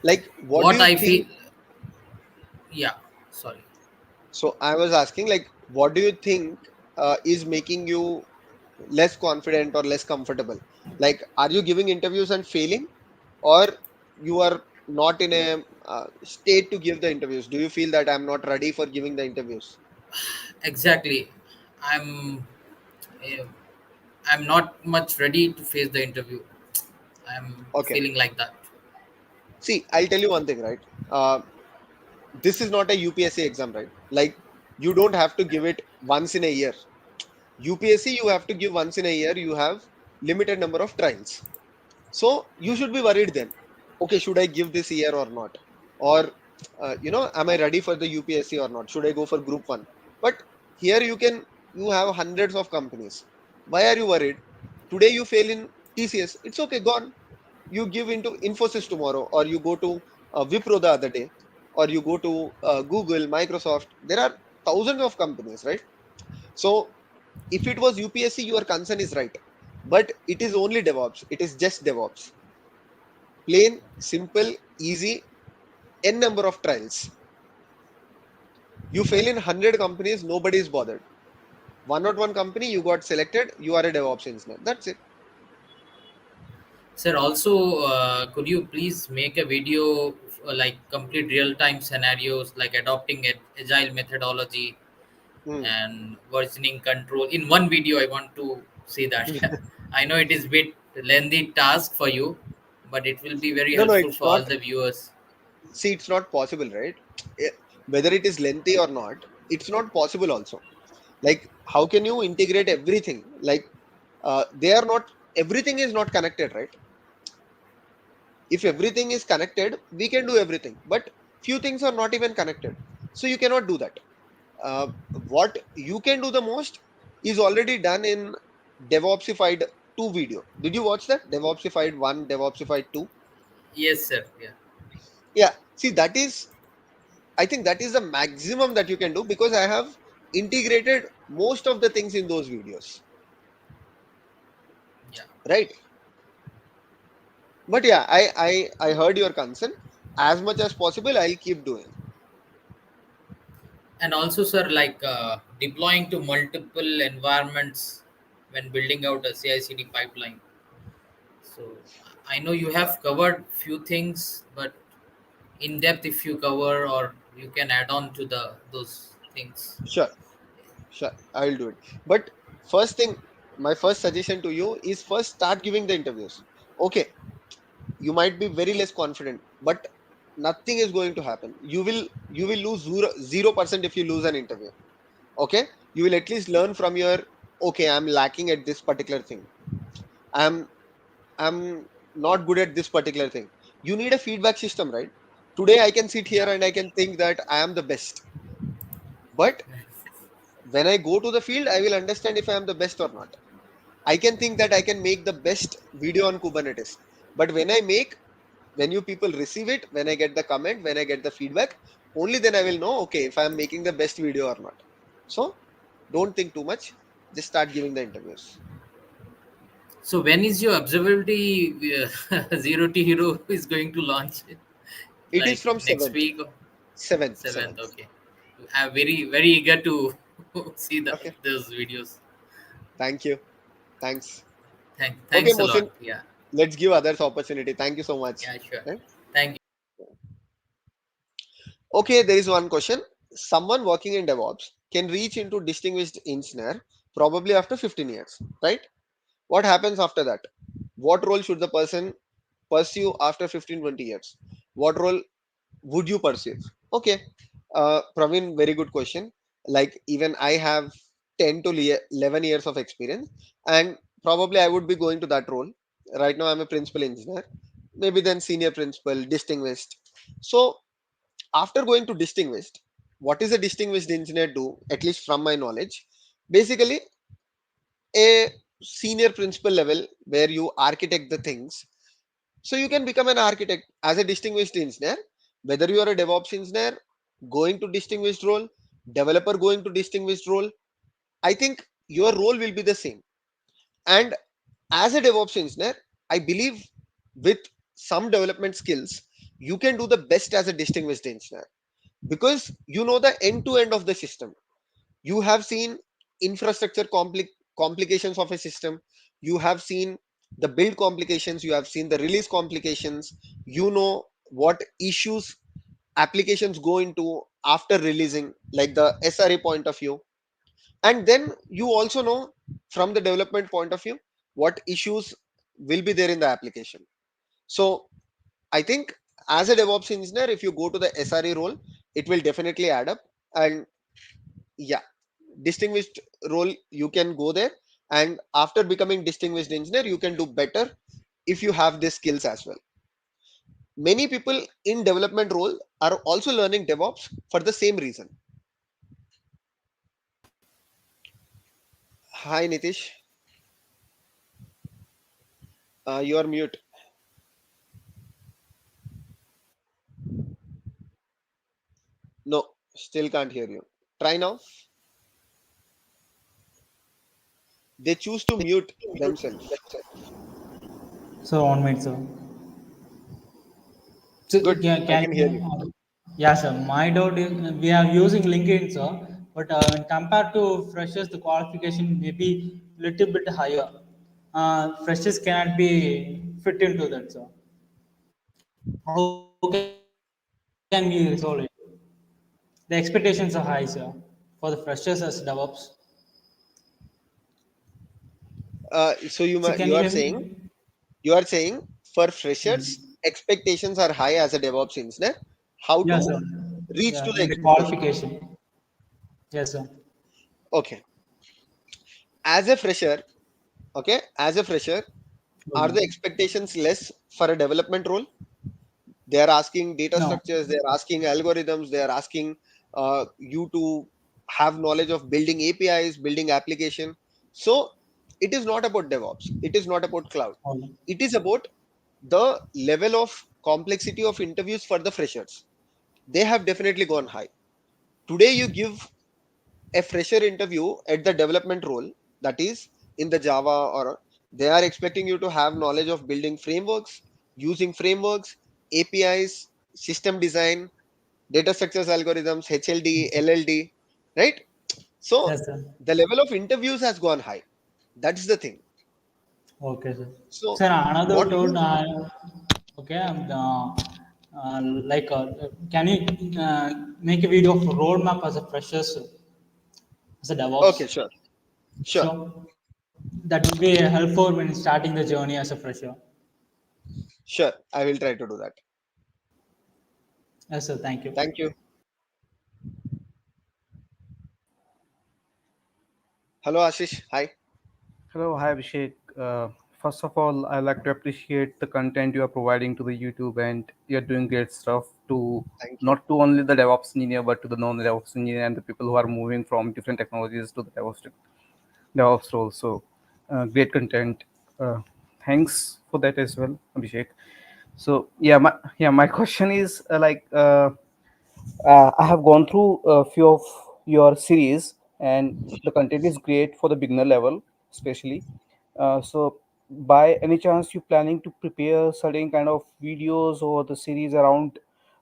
Like what do what you I feel, think? yeah, sorry. So I was asking, like, what do you think is making you less confident or less comfortable? Like, are you giving interviews and failing, or you are not in a state to give the interviews? Do you feel that I'm not ready for giving the interviews? Exactly, i'm eh, I'm not much ready to face the interview. I'm Okay. feeling like that. See, I'll tell you one thing, right? This is not a UPSC exam, right? Like, you don't have to give it once in a year. UPSC, you have to give once in a year. You have limited number of trials. So you should be worried then. Okay, should I give this year or not? Or, am I ready for the UPSC or not? Should I go for Group 1? But here you have hundreds of companies. Why are you worried? Today you fail in TCS. It's okay, gone. You give into Infosys tomorrow, or you go to Wipro the other day, or you go to Google, Microsoft. There are thousands of companies, right? So if it was UPSC, your concern is right. But it is only DevOps. It is just DevOps. Plain, simple, easy, n number of trials. You fail in 100 companies, nobody is bothered. One not one company, you got selected, you are a DevOps engineer. That's it. Sir, also, could you please make a video like complete real-time scenarios, like adopting agile methodology Hmm. and versioning control in one video? I want to see that. I know it is bit lengthy task for you, but it will be very No, no, helpful it's for all not. the viewers. See, it's not possible, right? Eh, Whether it is lengthy or not, it's not possible also. Like, how can you integrate everything? Like, they are not, everything is not connected, right? If everything is connected, we can do everything. But few things are not even connected. So you cannot do that. uh, what you can do the most is already done in DevOpsified 2 video. Did you watch that? DevOpsified 1, DevOpsified 2. Yes, sir. Yeah. Yeah, see, that is I think that is the maximum that you can do, because I have integrated most of the things in those videos, Yeah. right? But yeah, I heard your concern. As much as possible, I'll keep doing. And also, sir, like deploying to multiple environments when building out a CI/CD pipeline. So I know you Uh, have covered few things, but in depth, if you cover or you can add on to the those things. sure, sure, I'll do it. But first thing, my first suggestion to you is first start giving the interviews. Okay, you might be very less confident, but nothing is going to happen. You will lose 0% if you lose an interview. Okay, you will at least learn from your, okay, I'm lacking at this particular thing. I'm i'm not good at this particular thing. You need a feedback system, right? Today I can sit here Yeah. and I can think that I am the best, but when I go to the field, I will understand if I am the best or not. I can think that I can make the best video on Kubernetes, but when you people receive it, when I get the comment, when I get the feedback, only then I will know, okay, if I am making the best video or not. So don't think too much, just start giving the interviews. So when is your observability zero to hero is going to launch? It is Like from next 7th. week or 7th, 7th? 7th. Okay. I'm very eager to see Okay, those videos. thank you, thanks. Okay, Thanks a lot. Mohsin, Yeah. let's give others opportunity. Thank you so much. Yeah, sure. Right? Thank you. Okay, there is one question. Someone working in DevOps can reach into distinguished engineer probably after 15 years, right? What happens after that? What role should the person pursue after 15-20 years? What role would you pursue? Okay, Praveen, very good question. Like, even I have 10 to 11 years of experience, and probably I would be going to that role. Right now, I'm a principal engineer, maybe then senior principal, distinguished. So, after going to distinguished, what is a distinguished engineer do? At least from my knowledge, basically a senior principal level where you architect the things. So you can become an architect as a distinguished engineer, whether you are a DevOps engineer going to distinguished role, developer going to distinguished role. I think your role will be the same. And as a DevOps engineer, I believe with some development skills, you can do the best as a distinguished engineer, because you know the end to end of the system. You have seen infrastructure complications of a system. You have seen the build complications. You have seen the release complications. You know what issues applications go into after releasing, like the SRE point of view. And then you also know from the development point of view what issues will be there in the application. So I think as a DevOps engineer, if you go to the SRE role, it will definitely add up. And yeah, distinguished role, you can go there, and after becoming distinguished engineer, you can do better if you have these skills as well. Many people in development role are also learning DevOps for the same reason. Hi Nitish, you are mute. No, still can't hear you. Try now. They choose to mute themselves. So on minute, sir. So Good, I can can hear you? you. Yeah, sir. My doubt is we are using LinkedIn, sir, but when compared to freshers, the qualification may be little bit higher. Freshers cannot be fit into that, sir. How can we resolve it? The expectations are high, sir, for the freshers as DevOps. So So can you you hear are me? saying, you are saying for freshers Mm. expectations are high as a DevOps engineer. How Yeah, to sir. reach to Yeah, the in the expectation? qualification. Yes, sir. Okay, as a fresher, okay, as a fresher, are Okay. the expectations less for a development role? They are asking data No. structures, they are asking algorithms, they are asking you to have knowledge of building APIs, building application. So it is not about DevOps, it is not about cloud, Okay. it is about the level of complexity of interviews for the freshers. they have definitely gone high. Today, you give a fresher interview at the development role, that is in the Java, or they are expecting you to have knowledge of building frameworks, using frameworks, APIs, system design, data structures, algorithms, HLD, LLD, right? So Yes, sir. the level of interviews has gone high. That's the thing. Okay, sir. So Sir, another what thought. you Okay, like, can you make a video of roadmap as a freshers, as a okay, DevOps? sure, Sure. That would be helpful when starting the journey as a fresher. sure. I will try to do that. Yes, sir. Thank you. Thank you. Hello, Ashish. Hi. Hello, hi Abhishek. First of all, I like to appreciate the content you are providing to the YouTube, and you're doing great stuff to Thank you. not to only the DevOps engineer but to the non-DevOps engineer and the people who are moving from different technologies to the DevOps role. So, great content. Uh, Thanks for that as well, Abhishek. So my question is I have gone through a few of your series, and the content is great for the beginner level, especially. So, by any chance, you planning to prepare certain kind of videos or the series around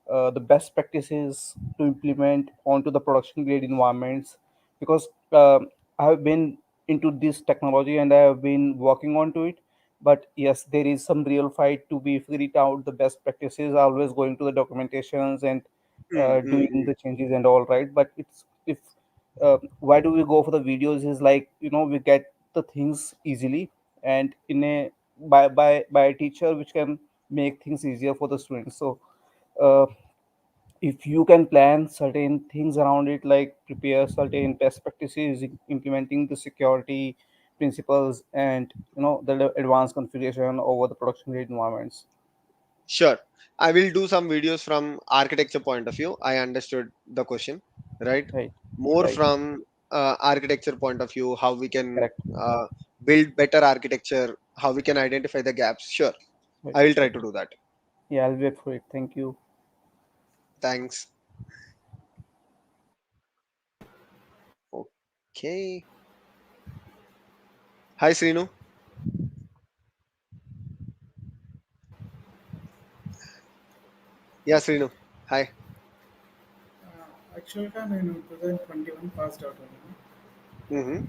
the best practices to implement onto the production grade environments? Because I have been into this technology and I have been working onto it. But yes, there is some real fight to be figured out. The best practices, always going to the documentations and Mm, mm, doing mm. the changes and all, right? But it's if why do we go for the videos is like, we get the things easily and in a by a teacher which can make things easier for the students. So uh, if you can plan certain things around it, like prepare certain best practices implementing the security principles and the advanced configuration over the production grade environments. Sure. I will do some videos from architecture point of view. I understood the question, right? Right. More Right. from architecture point of view, how we can Correct. uh, build better architecture, how we can identify the gaps. Sure. Right. I will try Right. to do that. Yeah, I'll wait for it. Thank you. Thanks. Okay. Hi, Srinu. Yeah, Srinu. Hi. యాక్చువల్గా నేను 2021 passed out అయ్యాను. Mm-hmm.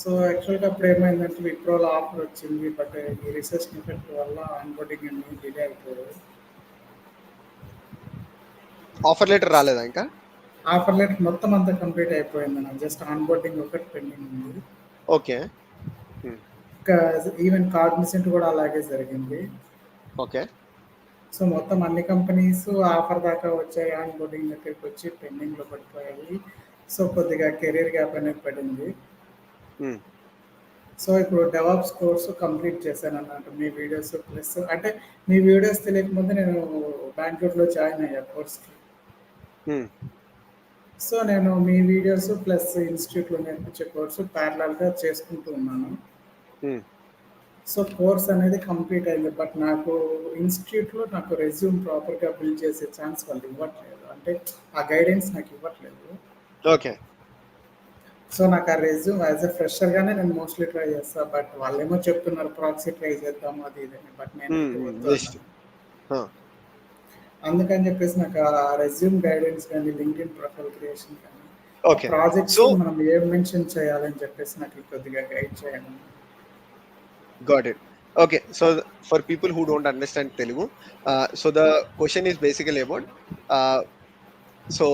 So యాక్చువల్గా అప్పుడు ఏమైందంటే విప్రోలో offer వచ్చింది, but ఈ recession effect వల్ల onboarding అన్ని డిలే అయిపోయాయి. ఆఫర్ లెటర్ రాలేదా ఇంకా? ఆఫర్ లెటర్ మొత్తం అంతా కంప్లీట్ అయిపోయింది, నాకు జస్ట్ ఆన్బోర్డింగ్ ఒకటి పెండింగ్ ఉంది. ఓకే. ఇంకా ఈవెన్ కాగ్నిసెంట్ కూడా అలాగే జరిగింది. ఓకే. సో మొత్తం అన్ని కంపెనీస్ ఆఫర్ దాకా వచ్చాయి, ఆన్బోర్డింగ్ దగ్గరికి వచ్చి పెండింగ్లో పడిపోయాయి. సో కొద్దిగా కెరీర్ గ్యాప్ అనేది పడింది. సో ఇప్పుడు డెవాప్స్ కోర్సు కంప్లీట్ చేశాను అన్నట్టు. మీ వీడియోస్ ప్లస్ అంటే మీ వీడియోస్ తెలియకముందు నేను బెంగళూరులో జాయిన్ అయ్యా కోర్స్కి. సో నేను మీ వీడియోస్ ప్లస్ ఇన్స్టిట్యూట్లో నేర్పించే కోర్సు ప్యారలల్గా చేసుకుంటూ ఉన్నాను. సో కోర్స్ అనేది కంప్లీట్ అయింది, బట్ నాకు ఇన్స్టిట్యూట్లో నాకు రెజ్యూమ్ ప్రాపర్గా బిల్డ్ చేసే ఛాన్స్ వాళ్ళు ఇవ్వట్లేదు, అంటే ఆ గైడెన్స్ నాకు ఇవ్వట్లేదు. ఓకే. సో నాకు ఆ రెజ్యూమ్ యాజ్ ఎ ఫ్రెషర్గానే నేను మోస్ట్లీ ట్రై చేస్తాను, బట్ వాళ్ళేమో చెప్తున్నారు ప్రాక్సీ ట్రై చేద్దాము అది ఇదని, బట్ నేనైతే వద్దు బెస్ట్. అన్నాను. అందుకని చెప్పేసి నాకు ఆ రెజ్యూమ్ గైడెన్స్ కానీ లింక్డ్ఇన్ ప్రొఫైల్ క్రియేషన్ కానీ ఆ ఓకే. ప్రాజెక్ట్స్ సో మనం ఏం మెన్షన్ చేయాలని చెప్పేసి నాకు కొద్దిగా గైడ్ చేయండి. got it. Okay, so for people who don't understand Telugu, so the question is basically about so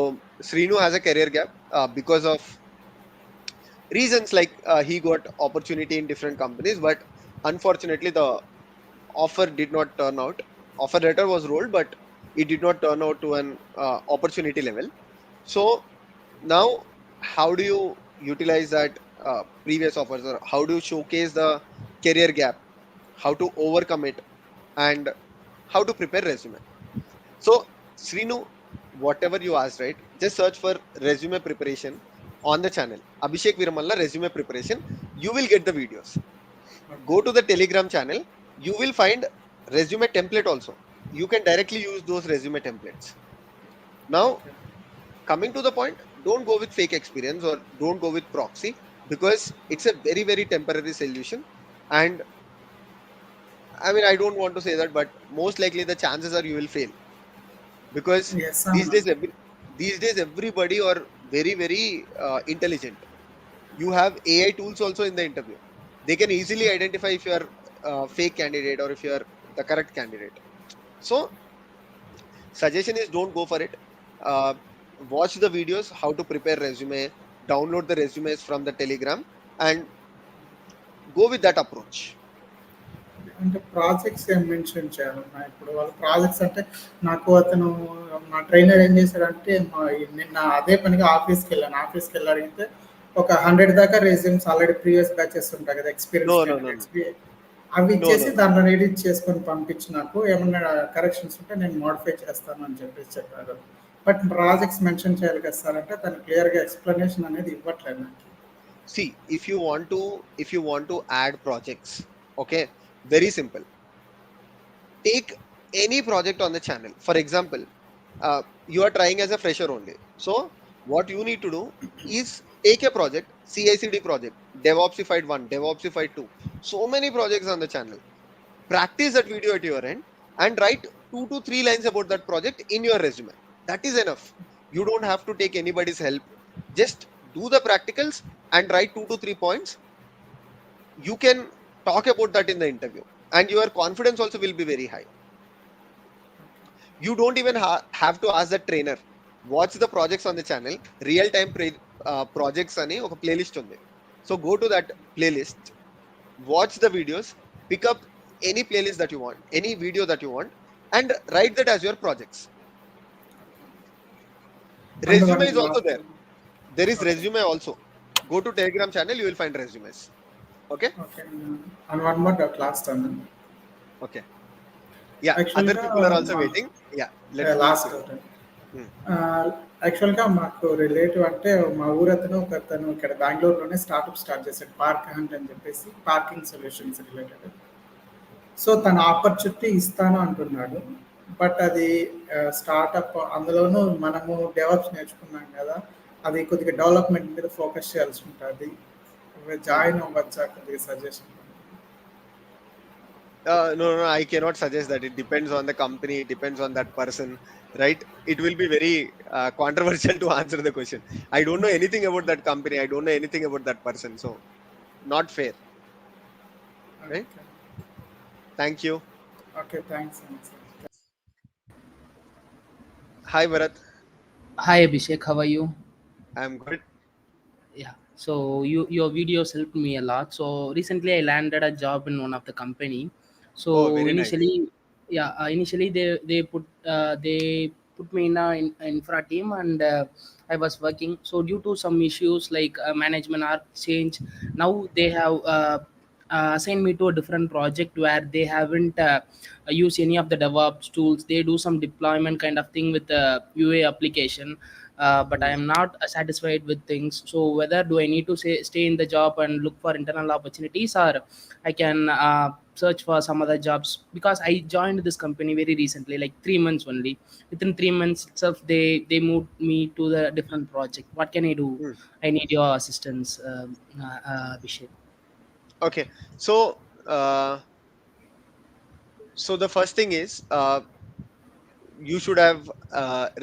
Srinu has a career gap because of reasons like he got opportunity in different companies, but unfortunately the offer did not turn out. Offer letter was rolled, but it did not turn out to an opportunity level. So now, how do you utilize that previous offers, or how do you showcase the career gap, how to overcome it, and how to prepare resume? So Srinu, whatever you asked, right? Just search for resume preparation on the channel. Abhishek.Veeramalla resume preparation. You will get the videos. Go to the Telegram channel. You will find resume template also. You can directly use those resume templates. Now, Okay. coming to the point, don't go with fake experience or don't go with proxy, because it's a very very temporary solution. And I mean, I don't want to say that, but most likely the chances are you will fail, because Yes, these Amna. days these days everybody are very very intelligent. You have AI tools also in the interview. They can easily identify if you are a fake candidate or if you are the correct candidate. So suggestion is don't go for it. uh, Watch the videos how to prepare resume, download the resumes from the Telegram, and go with that approach. అంటే projects ఏం mention చేయాలన్నా ఇప్పుడు వాళ్ళ projects అంటే నాకు అతను మా trainer ఏం చేశాడంటే నిన్న అదే పనిగా ఆఫీస్కి వెళ్ళాను. ఆఫీస్కి వెళ్ళి అడిగితే ఒక 100 దాకా రెజ్యూమ్స్ ఆల్రెడీ ప్రీవియస్ బ్యాచెస్ ఉంటాయి కదా, experience No, no, no, no, candidates అవి no, ఇచ్చేసి no, no. దాంట్లో ఎడిట్ చేసుకొని పంపించి నాకు ఏమన్నా కరెక్షన్స్ ఉంటే నేను మోడిఫై చేస్తాను అని చెప్పేసి చెప్పారు. బట్ ప్రాజెక్ట్స్ మెన్షన్ చేయాలి కదా సార్ అంటే తను క్లియర్గా ఎక్స్ప్లెనేషన్ అనేది ఇవ్వట్లేదు నాకు. See, if you want to add projects, okay, very simple. Take any project on the channel. For example, you are trying as a fresher only. So what you need to do is take a project, CI/CD project, DevOpsified 1, DevOpsified 2. So many projects on the channel. Practice that video at your end and write 2 to 3 lines about that project in your resume. That is enough. You don't have to take anybody's help. Just do the practicals and write 2 to 3 points. You can talk about that in the interview, and your confidence also will be very high. You don't even have to ask the trainer. Watch the projects on the channel. Real time projects అని ఒక playlist ఉంది. So go to that playlist, watch the videos, pick up any playlist that you want, any video that you want, and write that as your projects. And Resume one is also last. there. There is okay. resume also. Go to Telegram channel, you will find resumes. Okay. Okay. And one more doubt last అన్న. Okay. Yeah, other యాక్చువల్గా people are also మా waiting. Yeah, let's move last forward. Doubt. Hmm. యాక్చువల్గా మాకు relative అంటే మా ఊరతను ఒక అతను ఇక్కడ బెంగళూరులోనే స్టార్ట్అప్ స్టార్ట్ చేశాడు, పార్క్ హంట్ అని చెప్పేసి, పార్కింగ్ సొల్యూషన్స్ రిలేటెడ్. సో తన ఆపర్చునిటీ ఇస్తాను అంటున్నాడు. బట్ అది స్టార్ట్అప్, అందులోనూ మనము డెవలప్స్ నేర్చుకున్నాం కదా, అది కొద్దిగా డెవలప్మెంట్ మీద ఫోకస్ చేయాల్సి ఉంటుంది. జాయిన్ అవ్వచ్చా, కొద్దిగా suggestion. No, no, I cannot suggest that. It depends on the company. It depends on that person, right? It will be very controversial to answer the question. I don't know anything about that company. I don't know anything about that person. So, not fair, right? Thank you. Okay, thanks. Hi, Bharat. Hi Abhishek, how are you? I'm good. Yeah. So your videos helped me a lot. So recently I landed a job in one of the company. Oh, So very nice. initially they put me in a infra team, and I was working. So due to some issues like management are change, now they have assigned me to a different project where they haven't used any of the DevOps tools. They do some deployment kind of thing with the UA application, but I Hmm. am not satisfied with things. So whether do I need to stay in the job and look for internal opportunities, or I can search for some other jobs, because I joined this company very recently, like 3 months only. Within 3 months itself, they moved me to the different project. What can I do? Hmm. I need your assistance, Abhishek. Okay. So, so the first thing is, you should have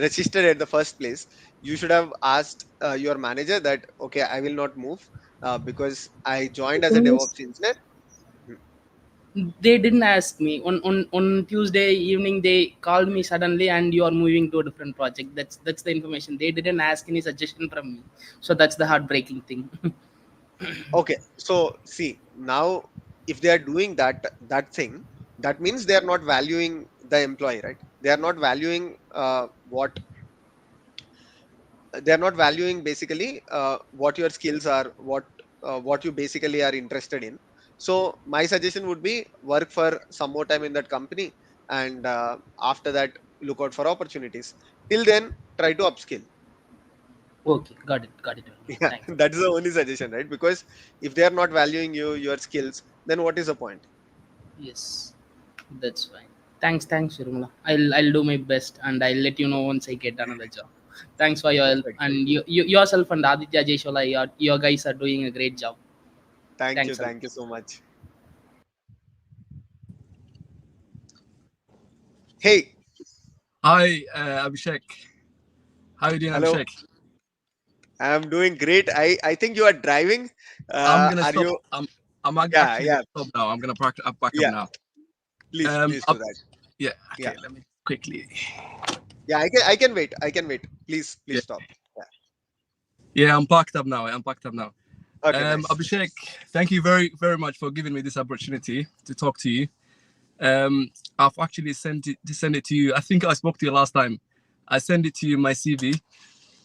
registered at the first place. You should have asked your manager that, okay, I will not move because I The joined as a thing is, DevOps engineer. Hmm. they didn't ask me on Tuesday evening. They called me suddenly, and you are moving to a different project. That's the information. They didn't ask any suggestion from me. So that's the heartbreaking thing. Okay, so see now, if they are doing that thing, that means they are not valuing the employee, right? They are not valuing what they are not valuing basically what your skills are, what you basically are interested in. So my suggestion would be work for some more time in that company, and after that look out for opportunities. Till then, try to upskill. Okay, got it. Yeah, Thanks. that's the only suggestion, right? Because if they are not valuing you, your skills, then what is the point? Yes, that's fine. Thanks, Shirumla. I'll do my best, and I'll let you know once I get another job. Thanks for your help, Perfect. Thank and you. yourself and Aditya Jeshola, your guys are doing a great job. Thank you. Thanks a lot. Thank you so much. Hey, Hi, Abhishek. How you doing, hello. Abhishek? I'm doing great. I think you are driving. I'm gonna Are stop. you? Actually Yeah. gonna stop now. I'm gonna back up Yeah. now. Please, Um, please do up, that. yeah. Yeah. Okay. Let me quickly. Yeah. I can wait. I can wait. Please Yeah. stop. Yeah. Yeah. I'm packed up now. I'm packed up now. Okay. Nice. Abhishek, thank you very much for giving me this opportunity to talk to you. Um, I've actually sent it to you. I think I spoke to you last time. I sent it to you my CV.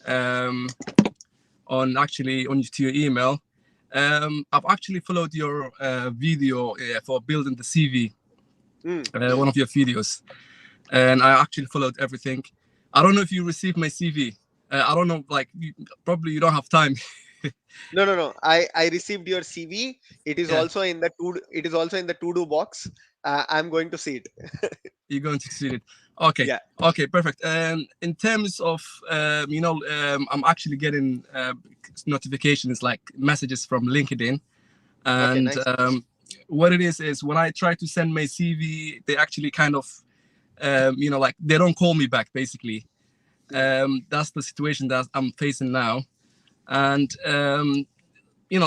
Um, on to your email. I've actually followed your video for building the CV, Hmm. one of your videos, and I actually followed everything. I don't know if you received my CV. I don't know, like probably you don't have time. No. I received your CV. It is Yeah, also in the to. It is also in the to do box. I'm going to see it. you're going to see it. Okay, Yeah. okay, perfect. In terms of I'm actually getting notifications like messages from LinkedIn, Okay. and Nice. what it is when I try to send my CV, they actually kind of like they don't call me back basically. Hmm. That's the situation that I'm facing now, and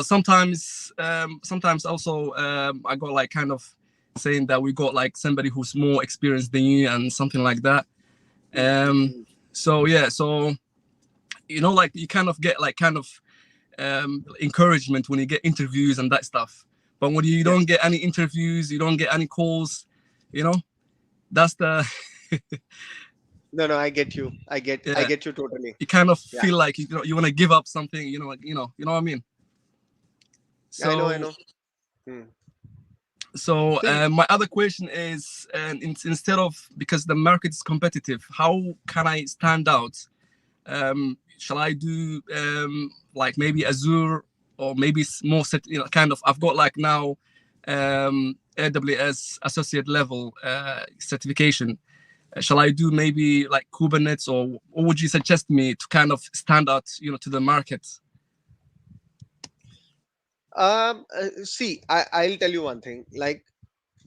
sometimes also I got like kind of saying that we got like somebody who's more experienced than you and something like that. um so yeah, so like you kind of get like kind of encouragement when you get interviews and that stuff, but when you don't Yes. get any interviews, you don't get any calls, you know that's the No. I get you. I get. I yeah, get you totally. you kind of Yeah. feel like you want to give up something, you know what I mean. I know. I So know. Hmm. so So my other question is, instead of, because the market is competitive, how can I stand out? Shall I do like maybe Azure, or maybe more set, kind of, I've got like now AWS associate level certification. Shall I do maybe like Kubernetes, or what would you suggest me to kind of stand out, to the market? see, I'll tell you one thing. Like,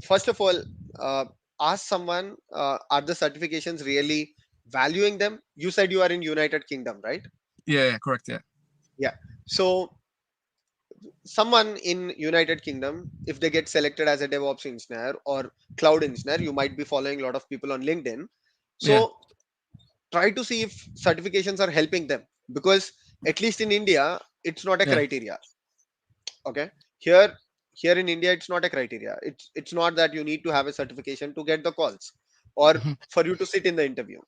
first of all, uh, ask someone, are the certifications really valuing them? You said you are in United Kingdom, right? Yeah, correct. Yeah. Yeah. So someone in United Kingdom, if they get selected as a DevOps engineer or cloud engineer, you might be following a lot of people on LinkedIn. Yeah. So try to see if certifications are helping them, because at least in India, it's not a Yeah. criteria. Okay. Here here in India, it's not a criteria. It's not that you need to have a certification to get the calls or Mhm. for you to sit in the interview.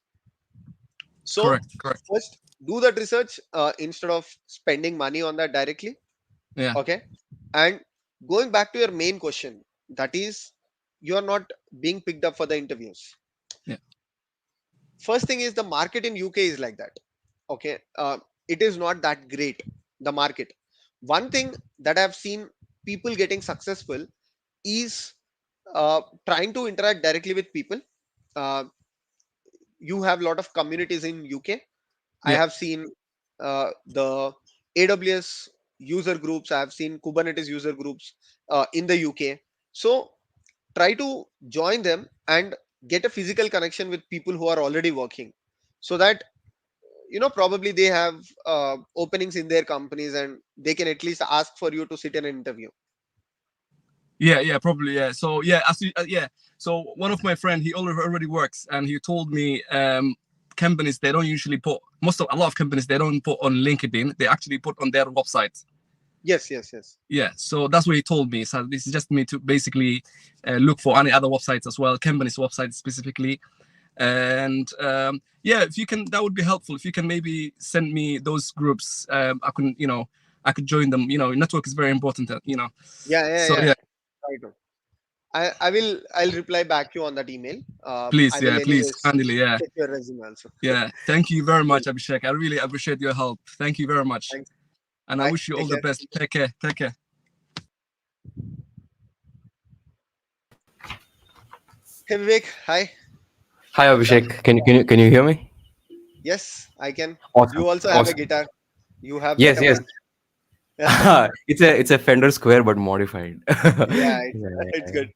So Correct. first, do that research instead of spending money on that directly. Yeah. Okay. And going back to your main question, that is, you are not being picked up for the interviews. Yeah. First thing is, the market in UK is like that. Okay. It is not that great, the market. One thing that I've seen people getting successful is trying to interact directly with people. uh, you have a lot of communities in UK. I Yeah. have seen the AWS user groups. I have seen Kubernetes user groups in the UK. So try to join them and get a physical connection with people who are already working, so that probably they have openings in their companies and they can at least ask for you to sit in an interview. Yeah, probably. Yeah. So yeah, yeah. So one of my friend, he already works, and he told me companies, they don't usually put, a lot of companies, they don't put on LinkedIn. They actually put on their website. Yes. Yeah. So that's what he told me. So this is just me to basically look for any other websites as well, companies' websites specifically. And yeah, if you can, that would be helpful. If you can maybe send me those groups, I could join them. Network is very important. So Yeah. yeah, Try to. I'll reply back you on that email. I please, will yeah, please, anyways kindly, yeah. check your resume also. Yeah, thank you very Cool. much, Abhishek. I really appreciate your help. Thank you very much. Thanks. And I Bye. wish you all Take the care. best. Take care. Take care. Hey. Hey Vivek, hi. Hi What's up? Abhishek, can you hear me? Yes, I can. Awesome, You also have a awesome. guitar. You have Yes, better yes. one. It's a Fender Square but modified. Yeah, Yeah, it's yeah, it's yeah. good.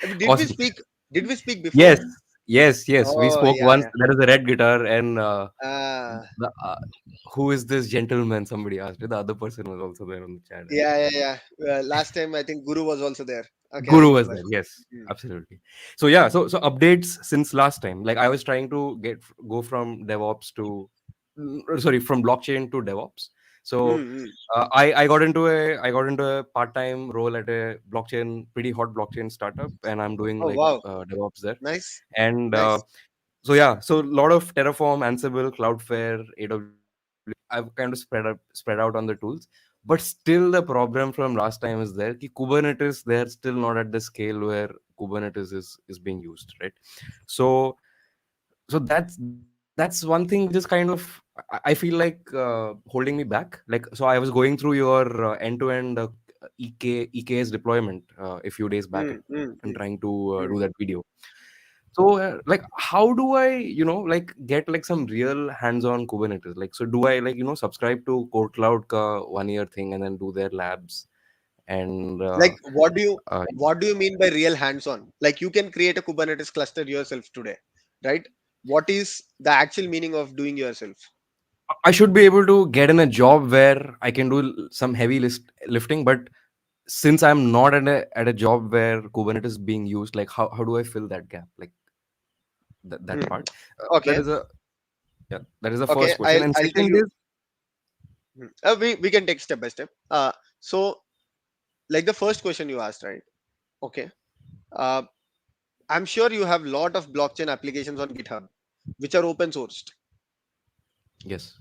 I mean, did we Awesome. speak? Did we speak before? Yes, yes, yes. We Oh spoke yeah, once. yeah. There is a red guitar, and Uh, the, who is this gentleman? Somebody asked. The other person was also there on the chat, I yeah, think. yeah, yeah. Last time I think Guru was also there. Okay, I Guru was remember. there. Yes, Hmm. absolutely. So yeah, so updates since last time. Like I was trying to go from DevOps to sorry, from blockchain to DevOps. So Hmm, hmm. I got into a part-time role at a blockchain, pretty hot blockchain startup, and I'm doing Oh like wow, DevOps there. nice, And nice. so yeah, so a lot of Terraform, Ansible, Cloudflare, AWS. I've kind of spread out on the tools, but still the problem from last time is there. Ki Kubernetes, they're still not at the scale where Kubernetes is being used, right? So that's one thing which is kind of I feel like holding me back. Like so, I was going through your end-to-end EKS deployment a few days back Hmm, hmm, and hmm, trying to hmm. do that video. So, like, how do I, like, get like some real hands-on Kubernetes? Like, so do I like, subscribe to Core Cloud ka 1 year thing and then do their labs and Like, what do you uh, what do you mean by real hands-on? Like, you can create a Kubernetes cluster yourself today, right? What is the actual meaning of doing yourself? I should be able to get in a job where I can do some heavy lifting, but since I'm not at a job where Kubernetes is being used, like, how do I fill that gap? Like that Hmm. part. That Okay, is a yeah, that is the okay. first question. I'll And I'll tell second you. is We can take step by step. So like the first question you asked, right? Okay. Uh, I'm sure you have lot of blockchain applications on GitHub, which are open sourced. yes.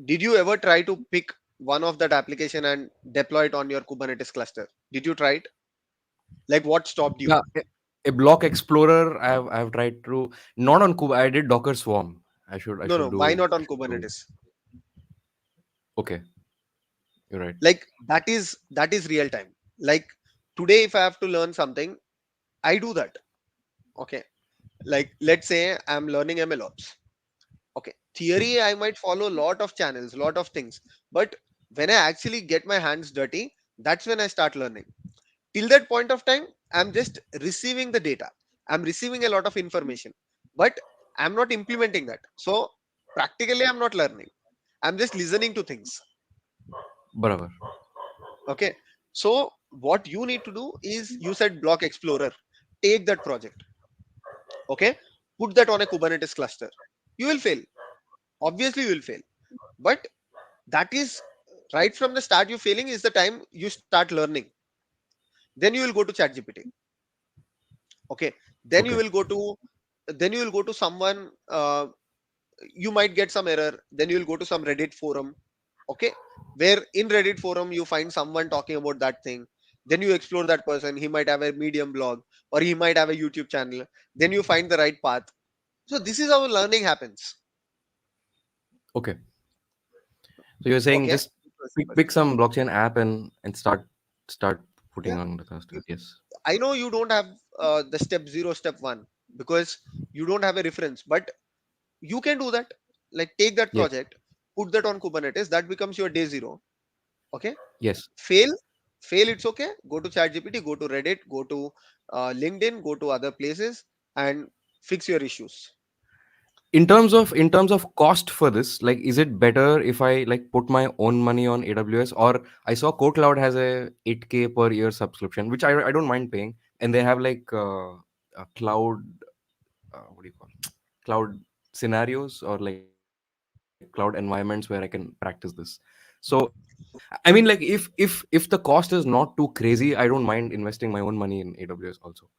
Did you ever try to pick one of that application and deploy it on your Kubernetes cluster? Did you try it? Like, what stopped you? Yeah, a block explorer. I've tried to not on Kubernetes. I did Docker Swarm. I No, should no. Why do not I on should do. Kubernetes? Okay, you're right. Like that is real time. Like today, if I have to learn something, I do that. Okay. Like let's say I'm learning MLOps. Okay, theory I might follow a lot of channels, lot of things, but when I actually get my hands dirty, that's when I start learning. Till that point of time, I'm just receiving the data, I'm receiving a lot of information, but I'm not implementing that. So practically I'm not learning, I'm just listening to things. Barabar. Okay, so what you need to do is, you said block explorer, take that project. Okay, put that on a Kubernetes cluster. You will fail, obviously you will fail, but that is right from the start. You failing is the time you start learning. Then you will go to ChatGPT. Okay, then you Okay. will go to someone. You might get some error, then you will go to some Reddit forum. Okay, where in Reddit forum you find someone talking about that thing. Then you explore that person, he might have a Medium blog, or he might have a YouTube channel. Then you find the right path. So this is how learning happens. Okay. So you're saying Okay. just pick some blockchain app and start putting Yeah, on the cluster. Yes. I know you don't have the step 0, step 1, because you don't have a reference, but you can do that. Like take that Yes. project, put that on Kubernetes, that becomes your day 0. Okay, Yes. fail, it's okay. Go to ChatGPT, go to Reddit, go to LinkedIn, go to other places, and fix your issues. In terms of cost for this, like, is it better if I like put my own money on AWS, or I saw Core Cloud has a 8K per year subscription, which I don't mind paying, and they have like a cloud what do you call cloud scenarios or like cloud environments where I can practice this. So I mean, like, if the cost is not too crazy, I don't mind investing my own money in AWS also.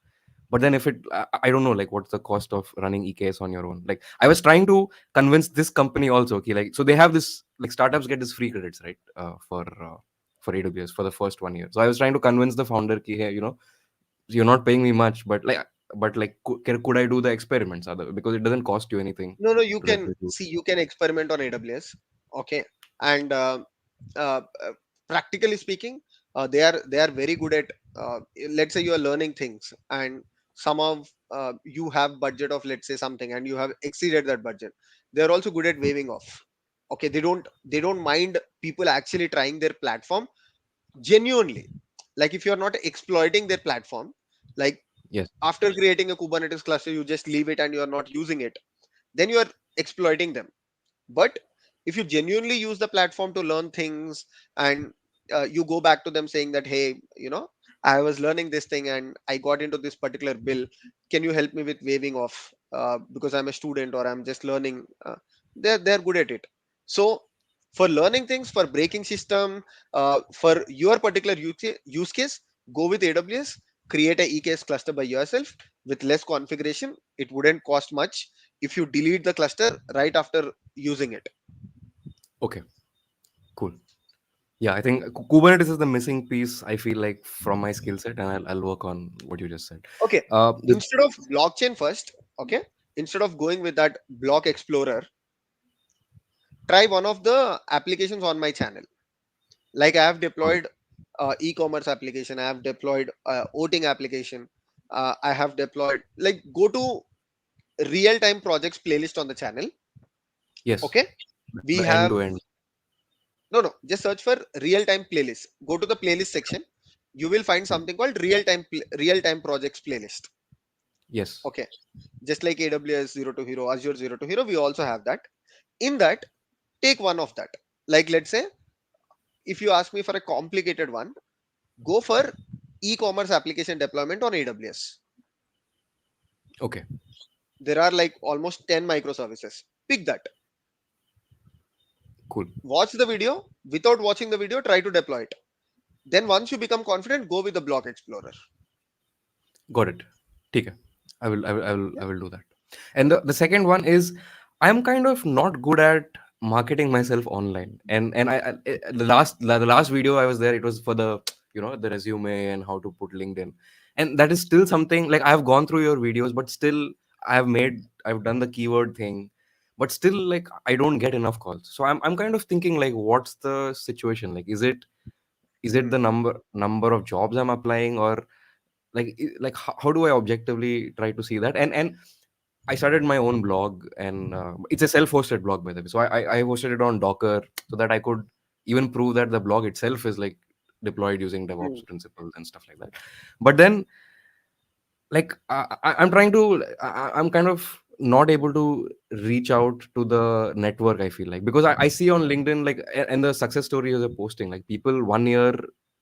But then if I don't know, like, what's the cost of running EKS on your own. Like, I was trying to convince this company also, okay, like, so they have this, like, startups get this free credits, right, for AWS for the first 1 year. So I was trying to convince the founder, ki, hey, you're not paying me much, but like, could I do the experiments other, because it doesn't cost you anything No, no, you to let can me do. see, you can experiment on AWS. Okay, and uh, uh, practically speaking, they are very good at. Let's say you are learning things, and some of you have budget of, let's say, something, and you have exceeded that budget, they're also good at waving off. Okay, they don't mind people actually trying their platform genuinely. Like if you're not exploiting their platform, like Yes. after creating a Kubernetes cluster you just leave it and you're not using it, then you are exploiting them. But if you genuinely use the platform to learn things, and you go back to them saying that, hey, I was learning this thing and I got into this particular bill, can you help me with waiving off, because I'm a student or I'm just learning, they're good at it. So for learning things, for breaking system, for your particular use case, go with AWS. Create a EKS cluster by yourself with less configuration. It wouldn't cost much if you delete the cluster right after using it. Okay. Cool. Yeah, I think Kubernetes is the missing piece. I feel like from my skill set, and I'll work on what you just said. Okay, The instead of blockchain first, okay, instead of going with that block explorer, try one of the applications on my channel. Like I have Got it. deployed e-commerce application, I have deployed voting application, I have deployed, like, go to real time projects playlist on the channel. Yes, Okay, we the end have, to end. no, just search for real time playlist, go to the playlist section, you will find Hmm. something called real time projects playlist. Yes. Okay, just like AWS 0 to hero, Azure 0 to hero, we also have that. In that, take one of that. Like let's say, if you ask me for a complicated one, go for e-commerce application deployment on AWS. Okay. There are like almost 10 microservices. Pick that. Cool. Watch the video. Without watching the video, try to deploy it. Then once you become confident, go with the block explorer. Got it. ठीक है. I will do that. And the second one is I'm kind of not good at marketing myself online. And the last video I was there, it was for the the resume and how to put LinkedIn. And that is still something like I've gone through your videos, but still I've done the keyword thing, but still like I don't get enough calls. So I'm kind of thinking like what's the situation? Like is it Hmm. the number of jobs I'm applying, or like how do I objectively try to see that? And I started my own blog, and it's a self-hosted blog, by the way. So I hosted it on Docker so that I could even prove that the blog itself is like deployed using Hmm. DevOps principles and stuff like that. But then like I'm trying to I'm kind of not able to reach out to the network, I feel like, because I see on LinkedIn like and the success stories they're posting, like people 1 year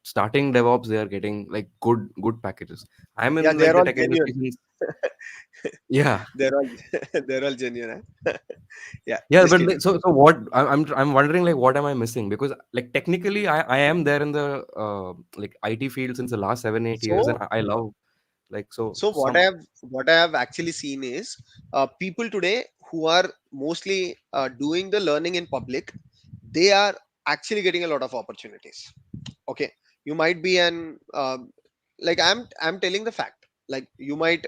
starting DevOps, they are getting like good packages. I'm Yeah, in they like are the all tech genuine. industry since, yeah. They're all they're all genuine. Eh? Yeah, Yeah, just but kidding. so what I'm wondering like what am I missing? Because like technically I am there in the like IT field since the last 7 8 years, and So I love like so what I some. have what I have actually seen is, people today who are mostly doing the learning in public, they are actually getting a lot of opportunities. Okay, you might be an, like I'm telling the fact, like you might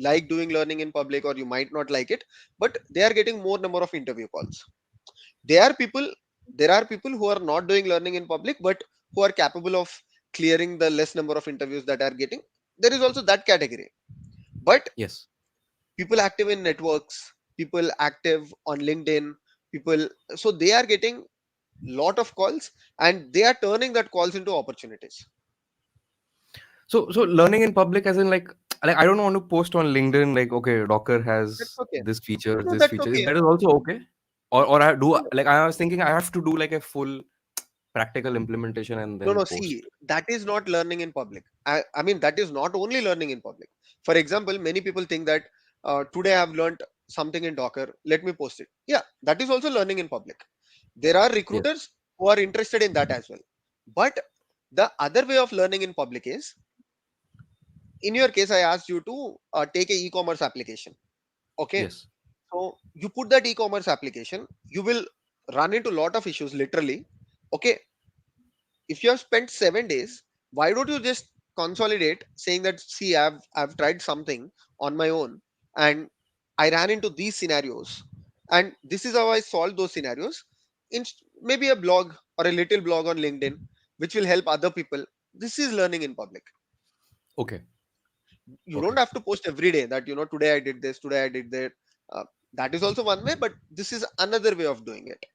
like doing learning in public or you might not like it, but they are getting more number of interview calls. There are people, there are people who are not doing learning in public but who are capable of clearing the less number of interviews that are getting. There is also that category. But Yes. people active in networks, people active on LinkedIn, people, so they are getting lot of calls and they are turning that calls into opportunities. So learning in public as in like I don't want to post on LinkedIn like okay, Docker That's has okay. this feature, No, this that's feature. Is okay. that is also okay? Or I do like I was thinking I have to do like a full practical implementation and No, then no, see, post. that is not learning in public. I mean, that is not only learning in public. For example, many people think that, today I've learned something in Docker, let me post it. Yeah, that is also learning in public. There are Yes. recruiters who are interested in that as well. But the other way of learning in public is, in your case, I asked you to take a e-commerce application. Okay, Yes. so you put that e-commerce application, you will run into a lot of issues literally. Okay, if you have spent 7 days, why don't you just consolidate saying that, see, I've tried something on my own and I ran into these scenarios and this is how I solved those scenarios, in maybe a blog or a little blog on LinkedIn which will help other people. This is learning in public. Okay. You don't Okay. have to post every day that, today I did this, today I did that. uh, that is also one way, but this is another way of doing it.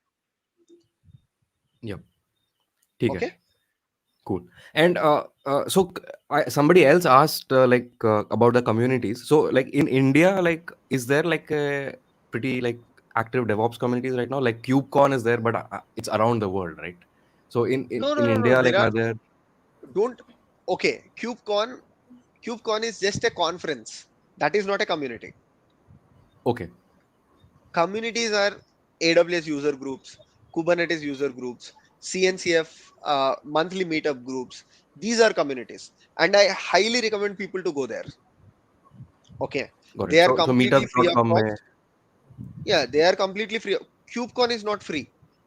Yep. ठीक है. Okay. Cool. And somebody else asked about the communities. So like in India, like is there like a pretty like active DevOps communities right now? Like KubeCon is there, but it's around the world, right? So in in No, no, in no, no, India, there like are, are there? don't. Okay, KubeCon is just a conference. That is not a community. Okay, Communities are AWS user groups, Kubernetes user groups, CNCF monthly meetup groups. These are communities, and I highly recommend people to go there. Okay, got they it. are So completely free of meetups.com में cost. Yeah, they are completely free. KubeCon is not free.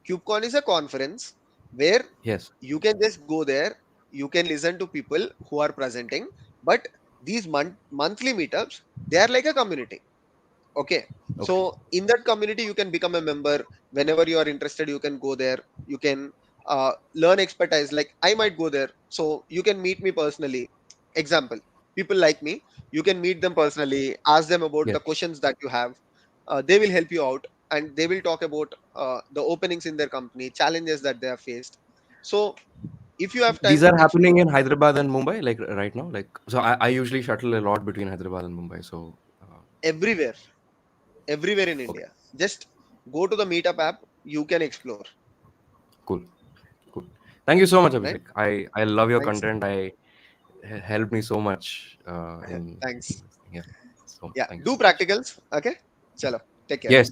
KubeCon is a conference where yes. you can just go there. You can listen to people who are presenting, but these monthly meetups, they are like a community. Okay, Okay, so in that community you can become a member. Whenever you are interested, you can go there. You can learn expertise. Like I might go there, so you can meet me personally. Example, people like me, you can meet them personally, ask them about the yes. questions that you have. They will help you out, and they will talk about the openings in their company, challenges that they have faced. So if you have These time to are happening explore, in Hyderabad and Mumbai, like right now. Like so, I usually shuttle a lot between Hyderabad and Mumbai. So everywhere, everywhere in okay, India, just go to the meetup app, you can explore. cool, cool. Thank you so much, Right. Abhishek. I love your Thanks. content. Helped me so much in Thanks. this thing. Yeah. So Yeah, thank you do so much. practicals. Okay. Chalo. Take care. Yes,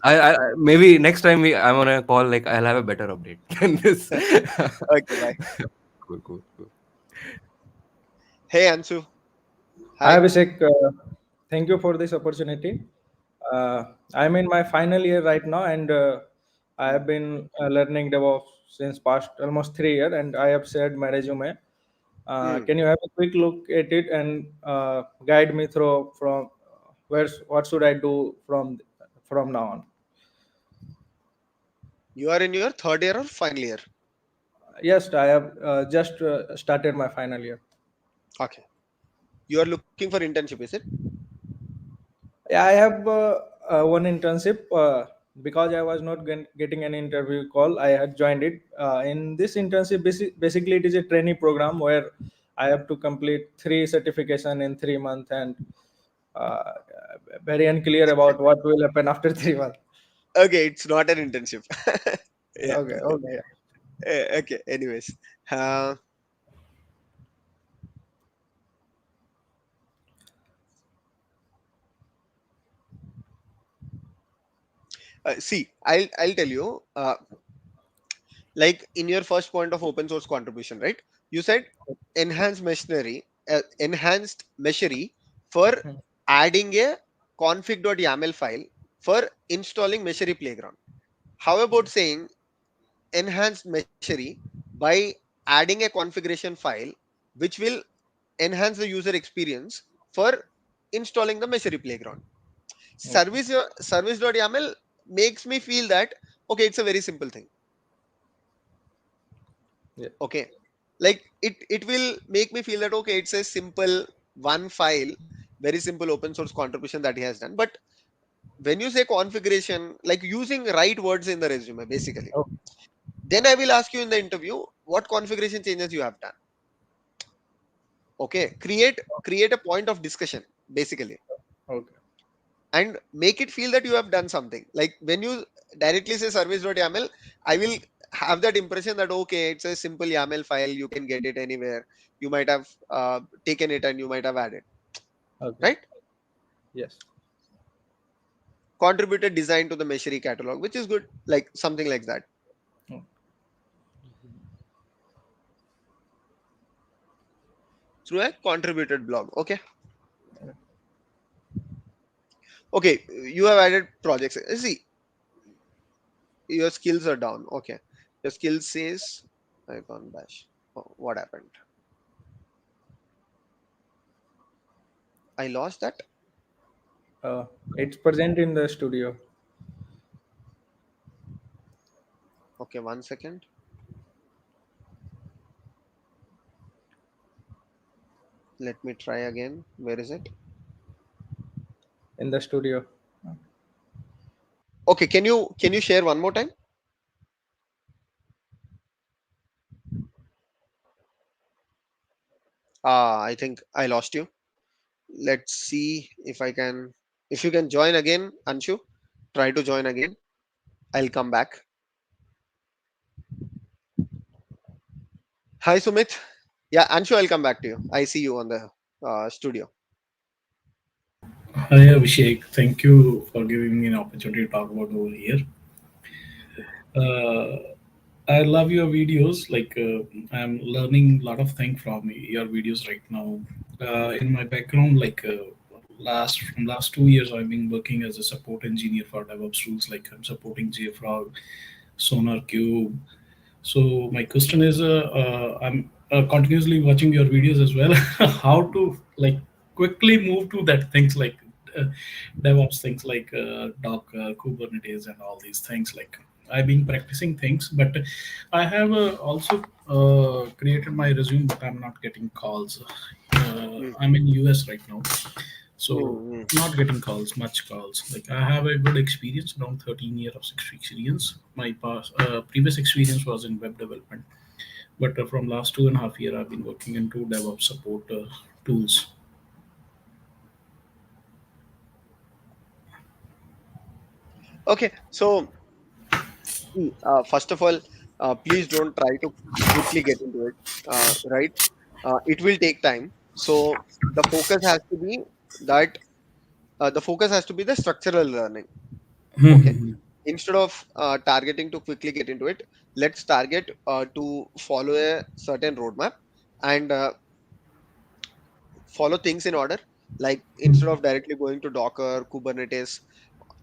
maybe next time I'm on a call, like I'll have a better update than this. Okay, bye. Cool, cool, cool. Hey, Ansu. Hi Hi. Abhishek, thank you for this opportunity. I'm in my final year right now, and I Hmm. have been learning DevOps since past almost 3 years, and I have shared my resume. Hmm. Can you have a quick look at it and guide me through from what should I do from now on? You are in your third year or final year? Yes, I have just started my final year. Okay. You are looking for internship, is it? Yeah, I have one internship because I was not getting an interview call. I had joined it. In this internship, basically, it is a trainee program where I have to complete 3 certification in 3 months, and uh, very unclear about what will happen after 3 months. Okay, it's not an internship. Yeah. Okay, okay. Okay. Anyways, uh, see, I'll tell you. Like in your first point of open source contribution, right? You said enhanced machinery for Hmm. adding a config.yaml file for installing machinery playground. How about saying enhanced machinery by adding a configuration file which will enhance the user experience for installing the machinery playground? Okay. Service.yaml makes me feel that okay, it's a very simple thing. Yeah. Okay, like it will make me feel that okay, it's a simple one file, very simple open source contribution that he has done. But when you say configuration, like using right words in the resume basically, Okay. then I will ask you in the interview what configuration changes you have done. Okay, create a point of discussion basically, Okay. and make it feel that you have done something. Like when you directly say service.yaml, I will have that impression that okay, it's a simple YAML file, you can get it anywhere. You might have taken it and you might have added, Okay. right? Yes. Contributed design to the Meshery catalog, which is good, like something like that, Mm. through a contributed blog. Okay. Okay, you have added projects. See, your skills are down. Okay, your skill says icon bash. Oh, what happened? I lost that. It's present in the studio. Okay, 1 second. Let me try again. Where is it? in the studio. Okay, can you share one more time? I think I lost you. Let's see if I can. If you can join again, Anshu, try to join again. I'll come back. Hi, Sumit. Yeah, Anshu, I'll come back to you. I see you on the studio. Hi Abhishek, thank you for giving me an opportunity to talk about over here. Uh, I love your videos. I'm learning a lot of things from your videos right now. In my background, last 2 years, I've been working as a support engineer for DevOps tools. Like I'm supporting JFrog, SonarQube. So my question is, I'm continuously watching your videos as well. How to like quickly move to that things like uh, DevOps things like Docker, Kubernetes, and all these things. Like I've been practicing things, but I have also created my resume, but I'm not getting calls. Hmm. I'm in US right now, Hmm, so hmm. not getting calls, much calls. Like I have a good experience, around 13 years of experience. My past previous experience was in web development, but from last 2.5 years, I've been working into DevOps support tools. Okay, so first of all, please don't try to quickly get into it. Right? It will take time. So that the focus has to be the structural learning. Okay. Instead of targeting to quickly get into it, let's target to follow a certain roadmap and follow things in order. Like instead of directly going to Docker, Kubernetes,